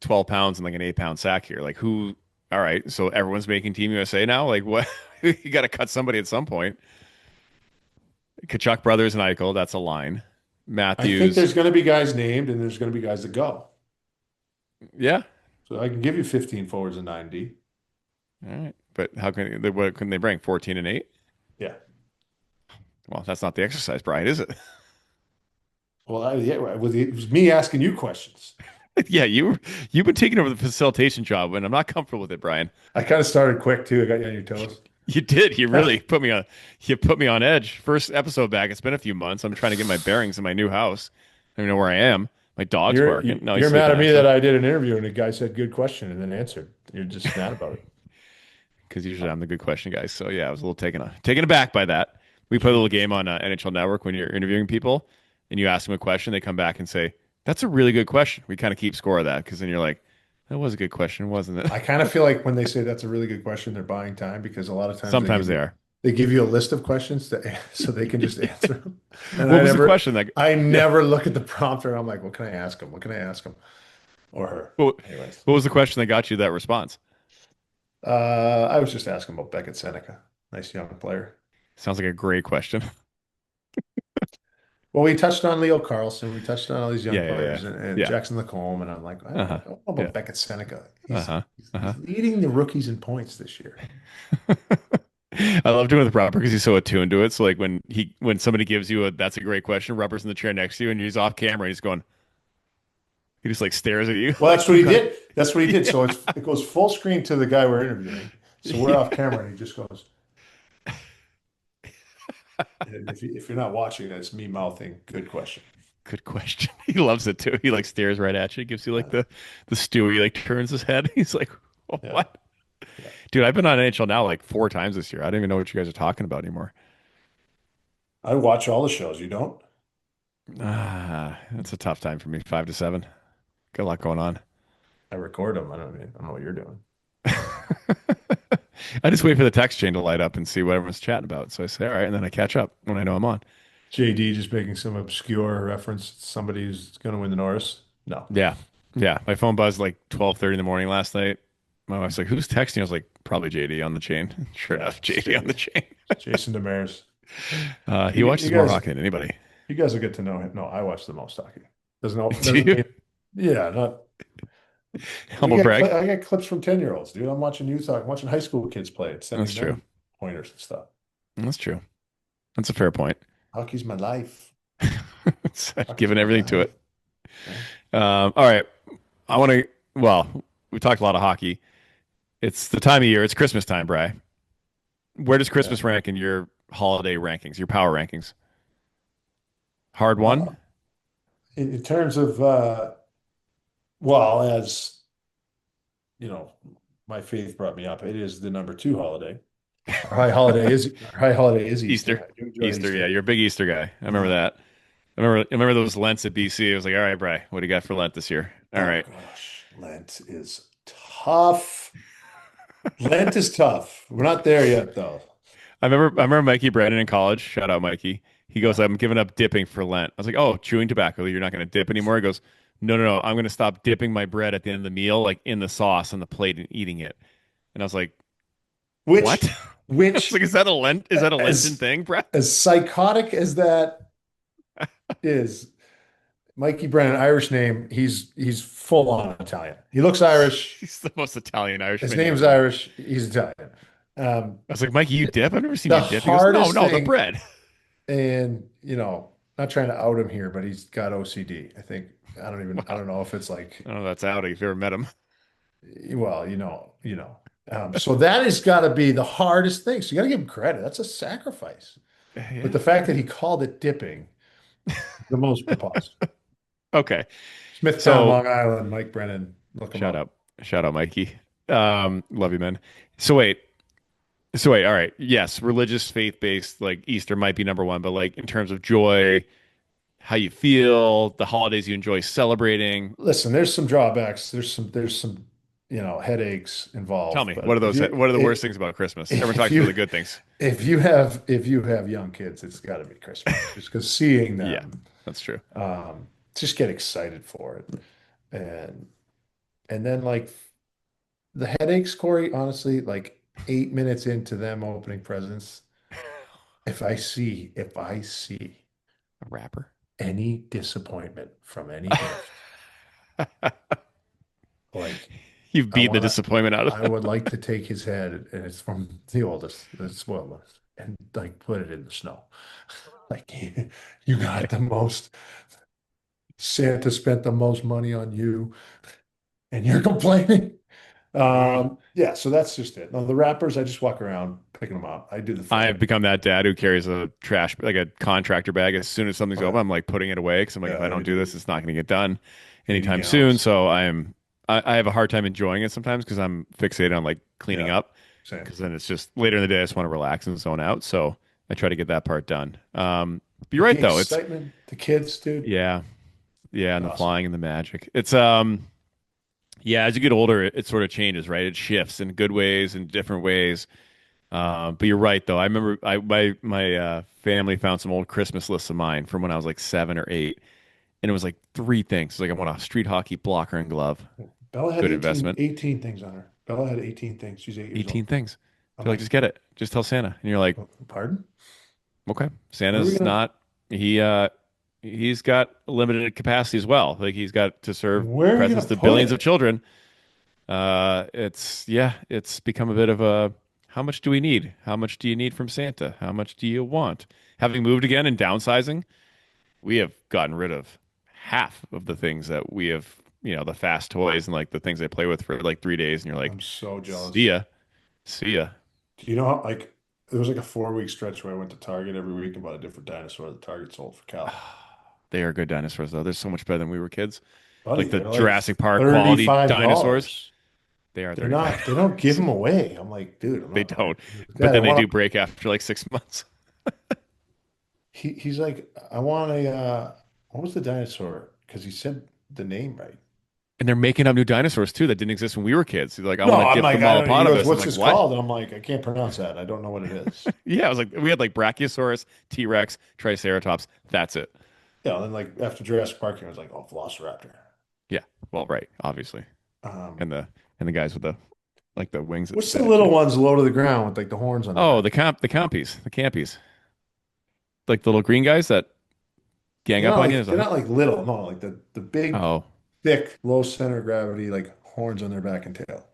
12 pounds in like an 8 pound sack here. Like who? All right, so everyone's making Team USA now. Like what? You got to cut somebody at some point. Kachuk brothers and Eichel. That's a line. I think Matthews. there's going to be guys named, and there's going to be guys that go. Yeah. So I can give you 15 forwards and 9D. All right. But how can they? What can they bring? 14 and 8. Yeah. Well, that's not the exercise, Brian, is it? Well, yeah, it was me asking you questions. Yeah, you've been taking over the facilitation job, and I'm not comfortable with it, Brian. I kind of started quick too. I got you on your toes. You did. You really put me on. You put me on edge. First episode back. It's been a few months. I'm trying to get my bearings in my new house. I don't even know where I am. My dog's barking. No, he's You're mad sleeping at me that actually. I did an interview and the guy said good question and then answered. You're just mad about it. Because usually I'm the good question guy. So yeah, I was a little taken aback by that. We play a little game on NHL Network when you're interviewing people, and you ask them a question, they come back and say, "That's a really good question." We kind of keep score of that because then you're like, "That was a good question, wasn't it?" I kind of feel like when they say that's a really good question, they're buying time because a lot of times Sometimes they are. they give you a list of questions so they can just answer them. And What was the question? Like, I yeah. never look at the prompter. I'm like, what can I ask him? What can I ask him or her? What, Anyways, what was the question that got you that response? I was just asking about Beckett Seneca, nice young player. Sounds like a great question. Well, we touched on Leo Carlson. We touched on all these young Yeah, yeah, yeah, players and yeah. Jackson Lacombe, and I'm like, Uh-huh. I don't know Yeah. about Beckett Seneca. Uh-huh. He's Uh-huh. leading the rookies in points this year. I love doing it with Robert because he's so attuned to it. So like when somebody gives you a that's a great question, Robert's in the chair next to you and he's off camera and he's going, he just like stares at you Well, like that's what some he kind did. That's what he of did. yeah. So it goes full screen to the guy we're interviewing. So we're off Yeah. camera, and he just goes. And if you're not watching, that's me mouthing. Good question. Good question. He loves it too. He like stares right at you, gives you like Yeah, the stew. He like turns his head. He's like, oh, yeah, what? yeah. Dude, I've been on NHL now like 4 times this year. I don't even know what you guys are talking about anymore. I watch all the shows. You don't? Ah, that's a tough time for me. 5 to 7. Got a lot going on. I record them. I don't know what you're doing. I just wait for the text chain to light up and see what everyone's chatting about. So I say, all right, and then I catch up when I know I'm on. JD just making some obscure reference to somebody who's going to win the Norris. No. Yeah. Yeah. My phone buzzed like 12:30 in the morning last night. My wife's like, who's texting? I was like, probably JD on the chain. Sure Yeah, enough, it's JD on the chain. Jason Demers. He You watches more guys, hockey than anybody. you guys will get to know him. No, I watch the most hockey. Do Doesn't you? mean, yeah, not. Humble brag. I get clips from 10-year-olds, dude. I'm watching youth hockey. I'm watching high school kids play it, That's sending true. them pointers and stuff. That's true. That's a fair point. Hockey's my life. I've Hockey's given my everything to life. it. Yeah. All right. I want to, well, we talked a lot of hockey. It's the time of year. It's Christmas time, Bry. Where does Yeah. Christmas rank in your holiday rankings, your power rankings? Hard one? Well, in terms of well, as you know, my faith brought me up. It is the number two holiday. Our high holiday is Easter. Easter. I do enjoy Easter, yeah. Easter. You're a big Easter guy. I remember Um, that. I remember those Lents at BC. I was like, all right, Bry, what do you got for Lent this year? All oh right. gosh, Lent is tough. Lent is tough. We're not there yet, though. I remember Mikey Brennan in college. Shout out Mikey. He goes, Yeah. I'm giving up dipping for Lent. I was like, oh, chewing tobacco. You're not going to dip anymore. He goes, no, no, no. I'm going to stop dipping my bread at the end of the meal, like in the sauce on the plate and eating it. And I was like, what? Which, I was which, like, is that a Lent? Is that a Lenten as thing, Brett? psychotic as that is, Mikey Brennan, Irish name. He's full on Italian. He looks Irish. He's the most Italian His Irishman you name's ever met. Irish. He's Italian. Um, I was like, Mikey, you dip? I've never seen the you dip. He goes, no, hardest no, the thing, bread. and not trying to out him here, but he's got OCD. I think I Wow. don't know if it's like, I don't know if that's out if you've ever met him. well, you know. So that has got to be the hardest thing. So you got to give him credit. That's a sacrifice. But Yeah. the fact that he called it dipping, the most preposterous. Okay. Smithtown, So Long Island, Mike Brennan, look him shout up. out. Shout out, Mikey. Love you, man. So wait. So wait, all right. Yes, religious, faith-based, like Easter might be number one, but like in terms of joy, how you feel, the holidays you enjoy celebrating. Listen, there's some drawbacks. There's some, headaches Tell involved. me, But what are the worst things about Christmas? Everyone if talks about the you good things. if you have young kids, it's got to be Christmas, just because seeing Yeah, them, that's true. just get excited for it, and then like the headaches, Corey. Honestly, like 8 minutes into them opening presents, if I see A rapper. any disappointment from any gift, like You've I beat the want to, disappointment out of I them. would like to take his head, and it's from the oldest, the spoiled, and like put it in the snow. Like you got the most, Santa spent the most money on you, and you're complaining. Mm. Yeah, so that's just it. No, the wrappers, I just walk around picking them up. I do the I fun. have become that dad who carries a trash, like a contractor bag. As soon as something's Oh, yeah, open, I'm like putting it away because I'm like, if I yeah, don't do this, it's not going to get done 80 anytime soon. gallons. So I have a hard time enjoying it sometimes because I'm fixated on like cleaning Yeah, up. same. Because then it's just later in the day, I just want to relax and zone out. So I try to get that part done. But you're But the right though. It's excitement, the kids, dude, yeah, yeah, and the awesome. flying and the magic. It's yeah. As you get older, it sort of changes, right? It shifts in good ways and different ways. But you're right though. I remember my family found some old Christmas lists of mine from when I was like 7 or 8, and it was like three things. It's like I want a street hockey blocker and glove. Bella had Good investment. 18 things on her. Bella had 18 things. She's 8 years old. 18 things. I'm They're like, like, just get it. Just tell Santa. And you're like, pardon? okay. What are we Santa's gonna? not. He he's got limited capacity as well. Like he's got to serve Where are you presents gonna to put billions of it? children. It's yeah, it's become a bit of a how much do we need? How much do you need from Santa? How much do you want? Having moved again and downsizing, we have gotten rid of half of the things that we have, the fast toys and like the things I play with for like 3 days, and you're like, I'm so see jealous. ya, see ya. Do you know how like there was like a 4 week stretch where I went to Target every week and bought a different dinosaur that Target sold for Cal. They are good dinosaurs though. They're so much better than we were kids. Buddy, Like the they're like Jurassic Park quality dinosaurs, $35. they are They're not, they don't give $35. them away. I'm like, dude, I'm They not like, don't, but Dad, I then they want do to break after like 6 months. he's like, I want a what was the dinosaur? Because he said the name right. And they're making up new dinosaurs too that didn't exist when we were kids. He's like, I No, want to I'm dip the like, I don't he goes, Molopodobus. I'm what's like, this what? called? And I'm like, I can't pronounce that. I don't know what it is. Yeah, I was like, we had like Brachiosaurus, T Rex, Triceratops. That's it. Yeah, and then like after Jurassic Park, I was like, oh, Velociraptor. Yeah. Well, right, obviously. Um, And the guys with the wings that what's the spin at little you. ones low to the ground with like the horns on their Oh, back? the campies. Like the little green guys that gang They're up not on you. like There's they're a, not like little, no, like the big, oh, thick, low center of gravity, like horns on their back and tail.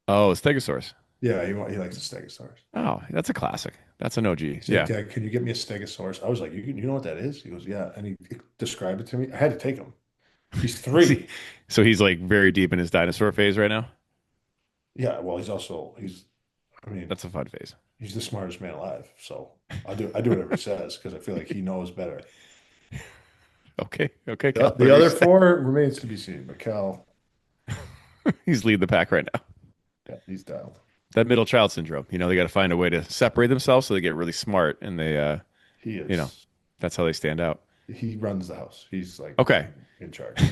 oh, Stegosaurus. Yeah, he likes the Stegosaurus. Oh, that's a classic. That's an OG. He's like, Yeah. Dad, can you get me a Stegosaurus? I was like, you know what that is? He goes, yeah, and he described it to me. I had to take him. He's See, 3. so he's like very deep in his dinosaur phase right now. Yeah, well, I mean, That's a fun phase. he's the smartest man alive. So I do whatever he says because I feel like he knows better. Okay. Okay, Cal. The Whatever you other say. 4 remains to be seen, but Cal, He's leading the pack right now. yeah, he's dialed. That middle child syndrome. They got to find a way to separate themselves so they get really smart and they, He you know, is. that's how they stand out. He runs the house. He's like Okay. in charge.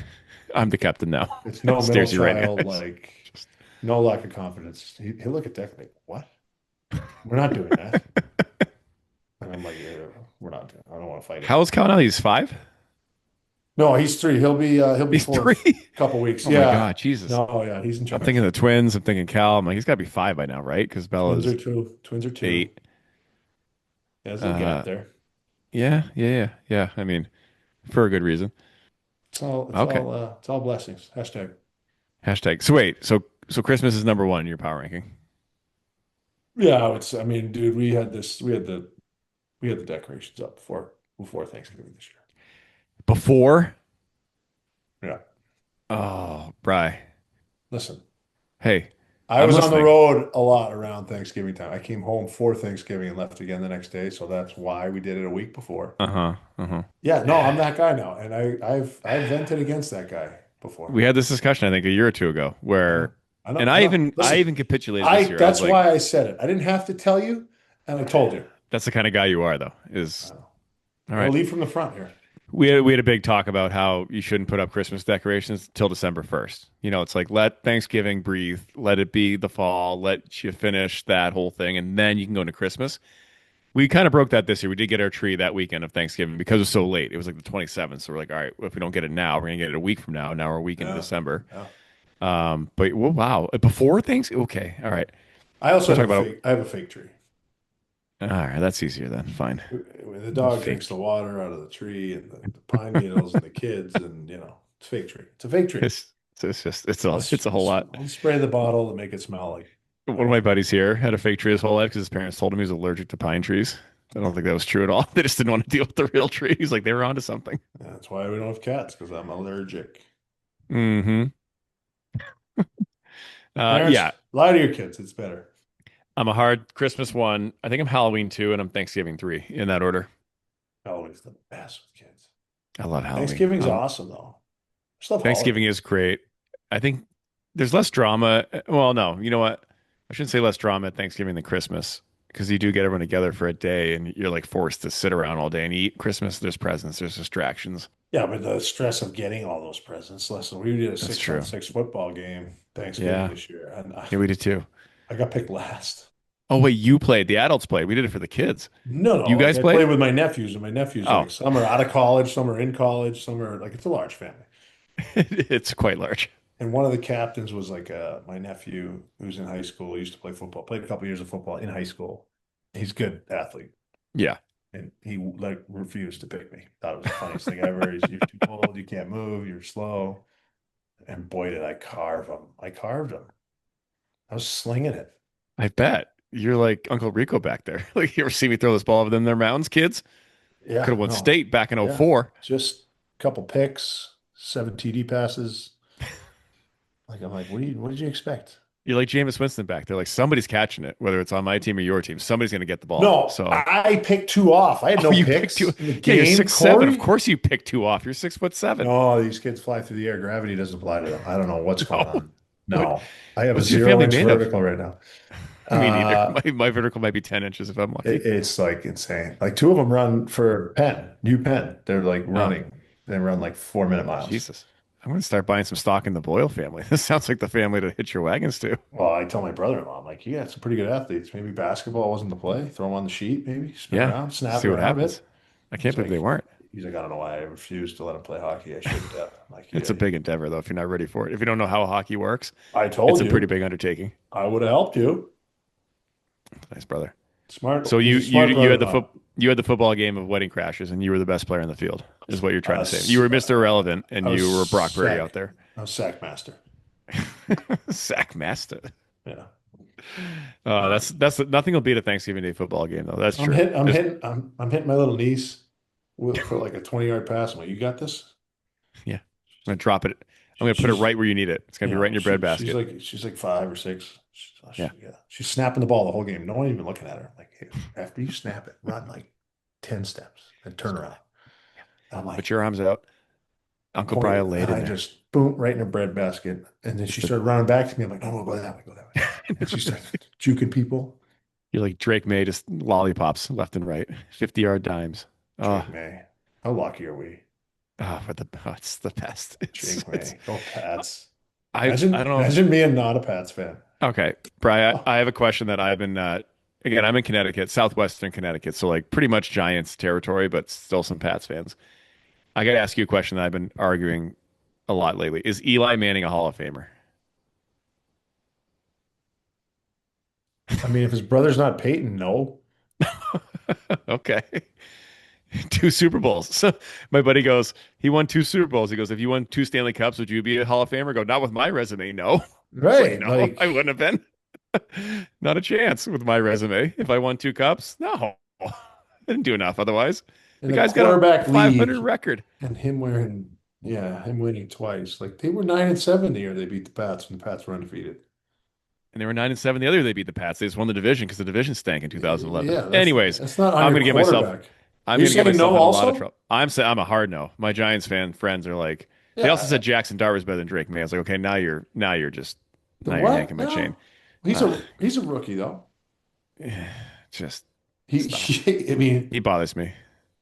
I'm the captain now. It's no middle Stares you right in child, the eyes. like no lack of confidence. He'll look at Deck like, what? We're not doing that. And I'm like, yeah, we're not doing I don't want to fight it. How old's Cal now? He's 5? No, he's 3. He'll be He's 4 3? a couple weeks. Oh my Yeah. God, Jesus. No, yeah, he's in I'm thinking charge. the twins. I'm thinking Cal. I'm like, he's got to be 5 by now, right? Because Twins are Bella's 2. Twins are 2. 8. There's a little gap Uh, there. yeah, yeah, yeah, yeah. I mean, for a good reason. It's all it's Okay. all uh it's all blessings. Hashtag. Hashtag. So wait, so Christmas is number 1 in your power ranking. Yeah, I mean, dude, we had the decorations up before Thanksgiving this Before? year. Yeah. Oh, Bry. Listen, Hey, I I'm was on the listening. road a lot around Thanksgiving time. I came home for Thanksgiving and left again the next day, so that's why we did it a week before. Uh-huh. Uh-huh. Yeah, no, I'm that guy now, and I've vented against that guy before. We had this discussion, I think, a year or two ago, I know, where, I know, and I I know. even I Listen, even capitulated I this year. I was that's like, why I said it. I didn't have to tell you, and I told you. that's the kind of guy you are, though. I Is know. all I'm gonna right. lead from the front here. We had a big talk about how you shouldn't put up Christmas decorations till December 1st. It's like let Thanksgiving breathe, let it be the fall, let you finish that whole thing, and then you can go into Christmas. We kind of broke that this year. We did get our tree that weekend of Thanksgiving because it was so late. It was like the 27th. So we're like, all right, well, if we don't get it now, we're gonna get it a week from now. Now we're a week into Yeah, December. yeah. But well, wow, before things, okay, all right. I also We'll talk have a about. fake. I have a fake tree. All right, that's easier then. Fine. The dog drinks the Fake. water out of the tree, and the pine needles, and the kids, and it's a fake tree. It's a fake tree. It's just I'll, it's a whole lot. I'll spray the bottle to make it smell like One of like my buddies here had a fake tree his whole life because his parents told him he was allergic to pine trees. I don't think that was true at all. They just didn't want to deal with the real tree. He's like, they were onto something. that's why we don't have cats because I'm allergic. Hmm. Parents, Yeah, lie to your kids. It's better. I'm a hard Christmas one. I think I'm Halloween 2, and I'm Thanksgiving 3 in that order. Halloween's the best with kids. I love Halloween. Thanksgiving's awesome though. I just love Thanksgiving holidays. is great. I think there's less drama. Well, no, you know what? I shouldn't say less drama at Thanksgiving than Christmas because you do get everyone together for a day and you're like forced to sit around all day and eat. Christmas, there's presents, there's distractions. Yeah, but the stress of getting all those presents. Listen, we did a That's six on true. six football game Thanksgiving Yeah. this year, and Yeah, we did too. I got picked last. Oh, wait, you played. The adults played. We did it for the kids. No, no, You like guys I play played? with my nephews, and my nephews like Oh, some are out of college, some are in college, some are like it's a large family. it's quite large. And one of the captains was like my nephew who's in high school. He used to play football, played a couple years of football in high school. He's a good athlete. Yeah. And he like refused to pick me. Thought it was the funniest thing ever. You're too old, you can't move, you're slow. And boy, did I carve him. I carved him. I was slinging it. I bet. You're like Uncle Rico back there. Like, you ever see me throw this ball over them their mountains, kids? Could Yeah, have won no. state back in Yeah. '04. Just a couple picks, 7 TD passes. Like I'm like, what did you expect? You're like Jameis Winston back there. Like, somebody's catching it, whether it's on my team or your team. Somebody's going to get the ball. No, So, I picked two off. I had oh, no you picked two. picks in the Yeah, you're game. 6'7". Of Cory? course you picked two off. You're 6'7". No, these kids fly through the air. Gravity doesn't apply to them. I don't know what's going No. on. What, No, I have a what's your zero family inch made of? vertical right now. Me neither. Uh, My vertical might be 10 inches if I'm lucky. it's like insane. Like two of them run for Penn, New Penn. They're like Oh, running. They run like 4 minute miles. Jesus. I'm going to start buying some stock in the Boyle family. This sounds like the family to hitch your wagons to. Well, I tell my brother-in-law, I'm like, you got some pretty good athletes. Maybe basketball wasn't the play. Throw them on the sheet, maybe spin Yeah. around, snap See what around a happens. bit. I He's can't believe they like, weren't. he's like, I don't know why I refused to let him play hockey. I shouldn't have. I'm like, It's yeah, a big endeavor, though, if you're not ready for it. If you don't know how hockey works, I it's told a pretty you big undertaking. I would have helped you. Nice, brother. Smart. So He's a smart brother-in-law. you had the football game of wedding crashes, and you were the best player in the field, is what you're trying to say. You S- were Mr. Irrelevant, and I was you were Brock Purdy out sack. there. I was sack master. Sack master. Yeah. That's nothing will beat a Thanksgiving Day football game, though. That's I'm true. hitting. I'm There's hitting. I'm hitting my little niece for like a 20-yard pass. I'm like, you got this. Yeah, I'm gonna drop it. I'm gonna put it She's right where you need it. It's gonna be right in your breadbasket. she's like 5 or 6. Yeah. Yeah, she's snapping the ball the whole game. No one even looking at her. Like, hey, after you snap it, run like 10 steps and turn around. And I'm Put like, your arms out. Uncle point, Brian laid and in I there. just boom right in her breadbasket. And then It's she the started running back to me. I'm like, no, no, go that way, go that way. And she started juking people. You're like Drake May, just lollipops left and right, 50-yard dimes. Oh, Drake May, how lucky are we? it's the best. Jake It's May, go Pats. I Imagine, don't know. imagine being not a Pats fan. Okay, Brian, Oh, I have a question that I've been again, I'm in Connecticut, southwestern Connecticut, so like pretty much Giants territory, but still some Pats fans. I got to ask you a question that I've been arguing a lot lately. Is Eli Manning a Hall of Famer? I mean, if his brother's not Peyton, no. Okay. Two Super Bowls. So my buddy goes, he won two Super Bowls. He goes, if you won two Stanley Cups, would you be a Hall of Famer? I go, not with my resume. No. It's like, Right. no, Like, I wouldn't have been. Not a chance with my resume. If I won two cups, no. I didn't do enough otherwise. in The the guy's got a quarterback 500 league record. and him wearing, yeah, him winning twice. Like they were 9-7 the year they beat the Pats when the Pats were undefeated. And they were 9-7 the other year they beat the Pats. They just won the division because the division stank in 2011. Yeah, Anyways, that's not on I'm your gonna get myself quarterback. I'm Are you gonna get saying myself no in a lot of also? trouble. I'm a hard no. My Giants fan friends are like, they also Yeah. said Jackson Dart was better than Drake May. I was like, okay, The now you're what? yanking my chain. No. He's Uh, a rookie though. just He, stop. I mean, He bothers me.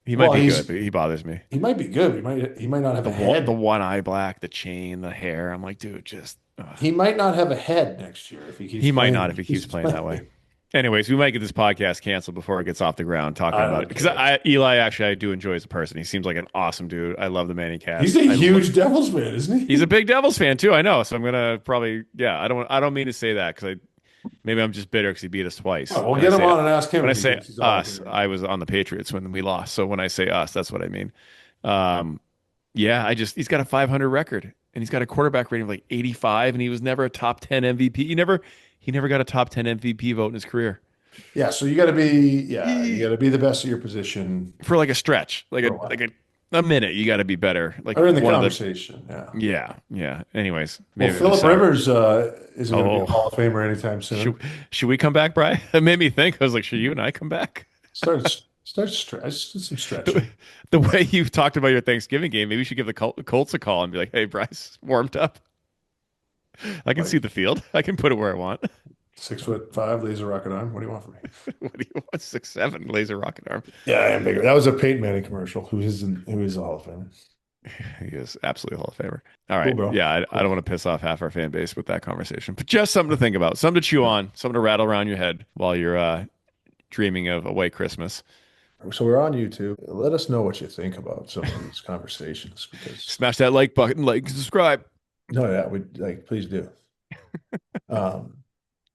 He might well, be good, but he bothers me. he might be good. He might not have a The head. one eye black, the chain, the hair. I'm like, dude, just He might not have a head next year if he keeps he might playing. not He if he keeps keeps playing that way. playing. Anyways, we might get this podcast canceled before it gets off the ground talking I about it don't because care. Eli actually I do enjoy as a person. He seems like an awesome dude. I love the Manning He's cast. a huge Devils fan, isn't He's a he? big Devils fan too. I know, so I'm gonna probably I don't mean to say that because maybe I'm just bitter because he beat us twice. Oh, we'll get him on and ask him When I if he say thinks he's a Hall of us, Famer. I was on the Patriots when we lost. So when I say us, that's what I mean. Um, yeah, he's got a 500 record and he's got a quarterback rating of like 85, and he was never a top 10 MVP. He never got a top 10 MVP vote in his career Yeah, so you got to be the best at your position for like a stretch, for a while. a minute. You got to be better. Like Or in the one of the conversation, yeah. yeah. Anyways, Well, maybe I'm just Philip sour. Rivers isn't going to be a Oh, Hall of Famer anytime should soon. should we come back, Brian? That made me think. I was like, should you and I come back? Start stretch, some The, stretching. the way you've talked about your Thanksgiving game, maybe you should give the Colts a call and be like, "Hey, Bryce, warmed up. I can Like see the field. I can put it where I want." 6'5", laser rocket arm. What do you want from me? What do you want? 6'7", laser rocket arm. Yeah, I am bigger. That was a Peyton Manning commercial. Who is a Hall of Famer? He is absolutely Hall of Famer. All Cool, right, bro. yeah, I Cool. don't want to piss off half our fan base with that conversation, but just something to think about, something to chew on, something to rattle around your head while you're dreaming of a white Christmas. So we're on YouTube. Let us know what you think about some of these conversations because Smash that like button, like, subscribe. no, yeah, we like please do. Um,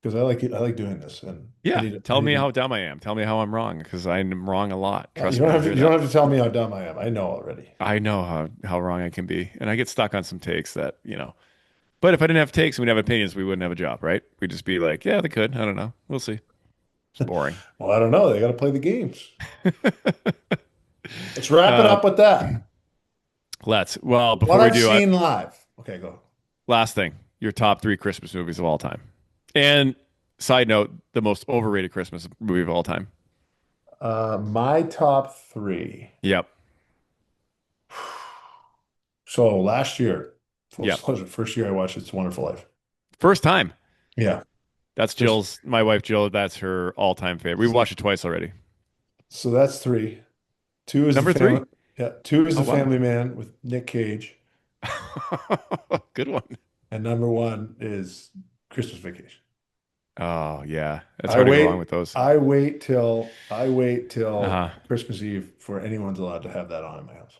because I like it. I like doing this, and Yeah, I tell need me to. how dumb I am. Tell me how I'm wrong because I'm wrong a lot. You Trust don't me, I have to. hear You don't that. have to tell me how dumb I am. I know already. I know how wrong I can be, and I get stuck on some takes that, you know. But if I didn't have takes and we'd have opinions, we wouldn't have a job, right? We'd just be like, yeah, they could. I don't know. We'll see. It's boring. Well, I don't know. They got to play the games. Let's wrap it Uh, up with that. well, What before we I've do, seen live. Okay, go. last thing, your top three Christmas movies of all time. And side note, the most overrated Christmas movie of all time. My top three. Yep. So last year, full Yep. disclosure, first year I watched It's a Wonderful Life. First time. Yeah. That's First. Jill's, my wife Jill. That's her all-time favorite. We've So, watched it twice already. so that's three. Two is the Number family. three. Yeah. Two is Oh the wow. Family Man with Nick Cage, Good one. and number one is Christmas Vacation. Oh yeah. That's I hard to go wrong with wait. those. I wait till Uh-huh. Christmas Eve for anyone's allowed to have that on in my house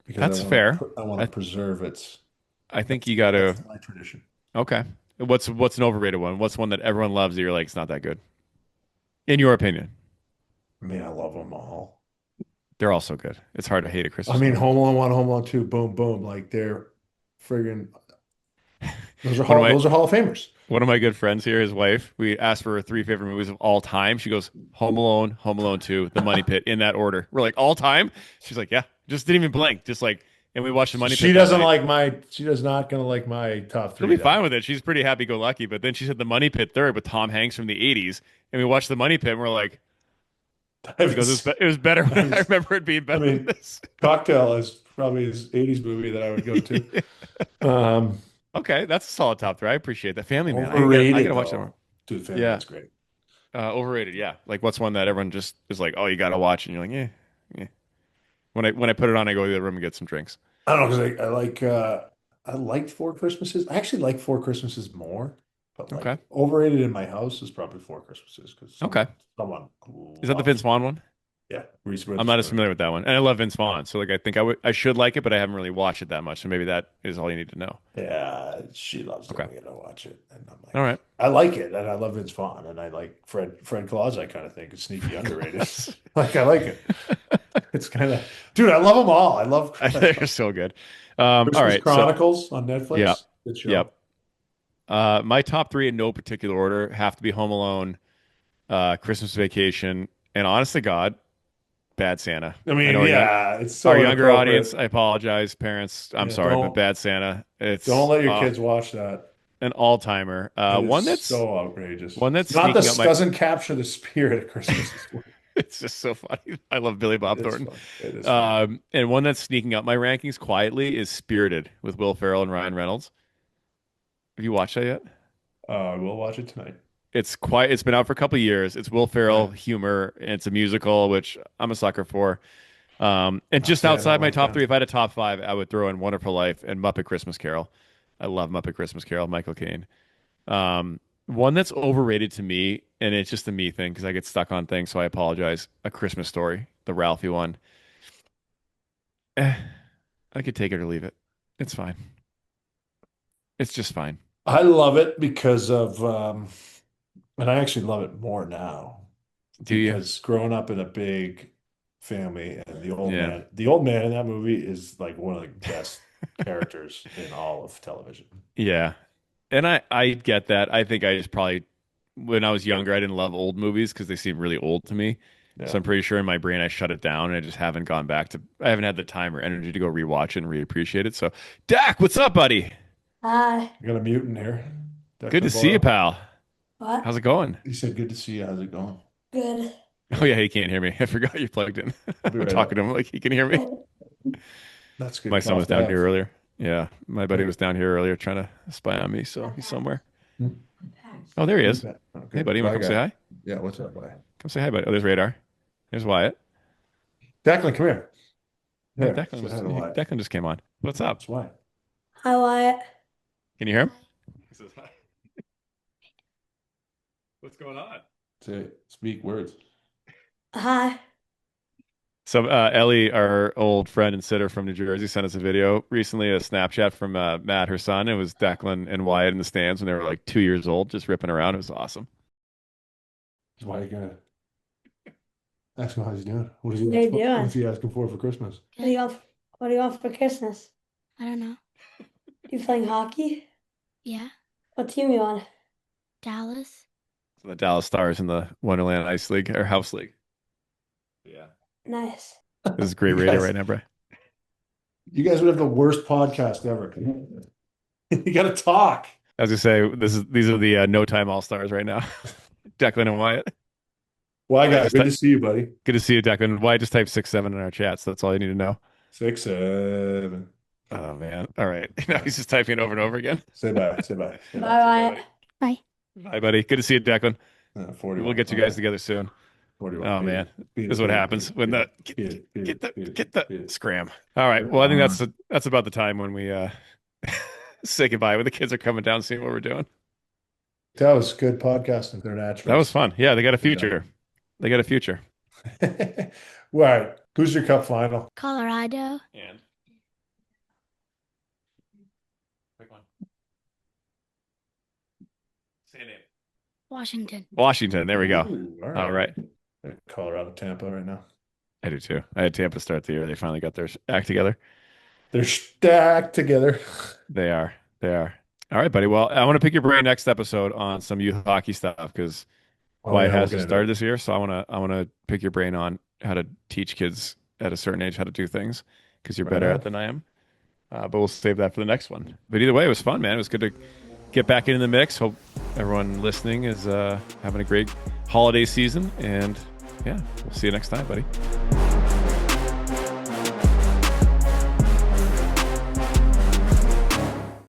because That's fair. I want I to preserve its. I think you got to. That's my tradition. Okay. What's an overrated one? What's one that everyone loves that you're like it's not that good? In your opinion. I mean, I love them all. They're all so good. It's hard to hate a I Christmas mean, movie. Home Alone 1, Home Alone 2, boom, boom. Like they're friggin' One of my Those are Hall of Famers. one of my good friends here, his wife, we asked for her three favorite movies of all time. She goes, Home Alone 2, The Money Pit, in that order. We're like, all time? She's like, yeah. Just didn't even blink. Just like, and we watched The Money Pit that night. She does not gonna like my top She'll three be then. fine with it. She's pretty happy go lucky. But then she said The Money Pit third with Tom Hanks from the 80s. And we watched The Money Pit and we're like, I she goes, was, it was better. I I was, remember it being I better than mean, this. Cocktail is probably his 80s movie that I would go to. Um, Okay, that's a solid top three. I appreciate that. Family Man. I Overrated gotta watch that more. though. Dude, Family Yeah. Man's great. Overrated, yeah. Like what's one that everyone just is like, oh, you gotta watch, and you're like, yeah, yeah. When I put it on, I go to the room and get some drinks. I don't know because I liked Four Christmases. I actually like Four Christmases more, but Okay, like overrated in my house is probably Four Christmases because okay. someone Is that the Vince loves it. Vaughn one? Yeah, Reese I'm not as Witherspoon. familiar with that one, and I love Vince Vaughn, so like I think I should like it, but I haven't really watched it that much, so maybe that is all you need to know. Yeah, she loves it. Okay, We gotta watch it, and I'm all like, right. I like it, and I love Vince Vaughn, and I like Fred Claus. I kind of think is sneaky underrated. Like I like it. It's kind of, dude. I love them all. They're so good. All Christmas right, so Chronicles on yeah, Netflix. Good yep. show. My top three in no particular order have to be Home Alone, Christmas Vacation, and honest to God, Bad Santa. I I mean, know yeah, it's our so younger audience, inappropriate. I apologize, parents. I'm Yeah, sorry, but Bad Santa, don't it's let your kids watch that. an all-timer. It is so outrageous. One It's that's not sneaking up this my. doesn't capture the spirit of Christmas. It's just so funny. I love Billy Bob It's Thornton. fun. It is funny. And one that's sneaking up my rankings quietly is Spirited with Will Ferrell and Ryan Reynolds. Have you watched that yet? We'll watch it tonight. It's quite. It's been out for a couple of years. It's Will Ferrell Okay. humor, and it's a musical, which I'm a sucker for. And Not just saying I outside my like top them. three, if I had a top five, I would throw in Wonderful Life and Muppet Christmas Carol. I love Muppet Christmas Carol, Michael Caine. One that's overrated to me, and it's just a me thing because I get stuck on things, so I apologize. A Christmas Story, the Ralphie one. Eh, I could take it or leave it. It's fine. It's just fine. I love it because of, and I actually love it more now Do you? because growing up in a big family and Yeah. the old man in that movie is like one of the best characters in all of television. Yeah. And I get that. I think I just probably when I was younger, I didn't love old movies because they seem really old to me. So Yeah. I'm pretty sure in my brain I shut it down and I just haven't gone back to I haven't had the time or energy to go rewatch it and reappreciate it. So Dak, what's up, buddy? Hi. I got a mutant here. Good to Declan see you, Boyle. pal. What? How's it going? He said, good to see you. How's it going? Good. Oh Good. yeah, he can't hear me. I forgot you're plugged in. I'll be I'm right talking to up. him like he can hear me. That's a My good son was cough to down here have. earlier. Yeah, my buddy Hey. was down here earlier trying to spy on me, so he's somewhere. Hmm. Oh, there he Who's is. that? Hey, Okay. buddy, you want Bye, to come say guy. hi? Yeah, what's up, buddy? Come say hi, buddy. Oh, there's Radar. There's Wyatt. Declan, come here. Oh, Here. Say hi to Wyatt. Declan just came on. What's up? That's Wyatt. Hi, Wyatt. Can you hear him? He says hi. What's going on? Say, speak words. Hi. So Ellie, our old friend and sitter from New Jersey, sent us a video recently, a Snapchat from Matt, her son. It was Declan and Wyatt in the stands when they were like 2 years old, just ripping around. It was awesome. Why are you gonna ask him how he's doing? What is he What are you what doing? is he asking for Christmas? What do you want? What do you want for Christmas? I don't know. You playing hockey? Yeah, What team you on? Dallas. So the Dallas Stars in the Wonderland Ice League or House League. Yeah. Nice. This is great You radio guys- right now, bro. You guys would have the worst podcast ever. You gotta talk. I was gonna say these are the no time all stars right now. Declan and Wyatt. Well, I got good to see you, buddy. Good to see you, Declan. Wyatt just typed 6-7 in our chat, so that's all you need to know. 6, 7. Oh man. All right. Now he's just typing it over and over again. Say bye. Say bye. Bye, Wyatt. Bye. Bye, buddy. Good to see you, Declan. 41. We'll get you guys together soon. 41. Oh man. This is what happens when the get the Beat scram. All right. Well, I think that's about the time when we say goodbye when the kids are coming down seeing what we're doing. That was good podcasting. They're natural. That was fun. Yeah, they got a future. They got a future. All right. Who's your cup final? Colorado. And quick one. Say a name. Washington. Washington. There we go. Ooh, All right. Colorado, Tampa right now. I do too. I had Tampa start the year. They finally got their act together. They're stacked together. They are. They are. All right, buddy. Well, I want to pick your brain next episode on some youth hockey stuff because Wyatt hasn't started this year. So I want to pick your brain on how to teach kids at a certain age how to do things because you're better at it than I am. But we'll save that for the next one. But either way, it was fun, man. It was good to get back into the mix. Hope everyone listening is having a great holiday season. And yeah, we'll see you next time, buddy.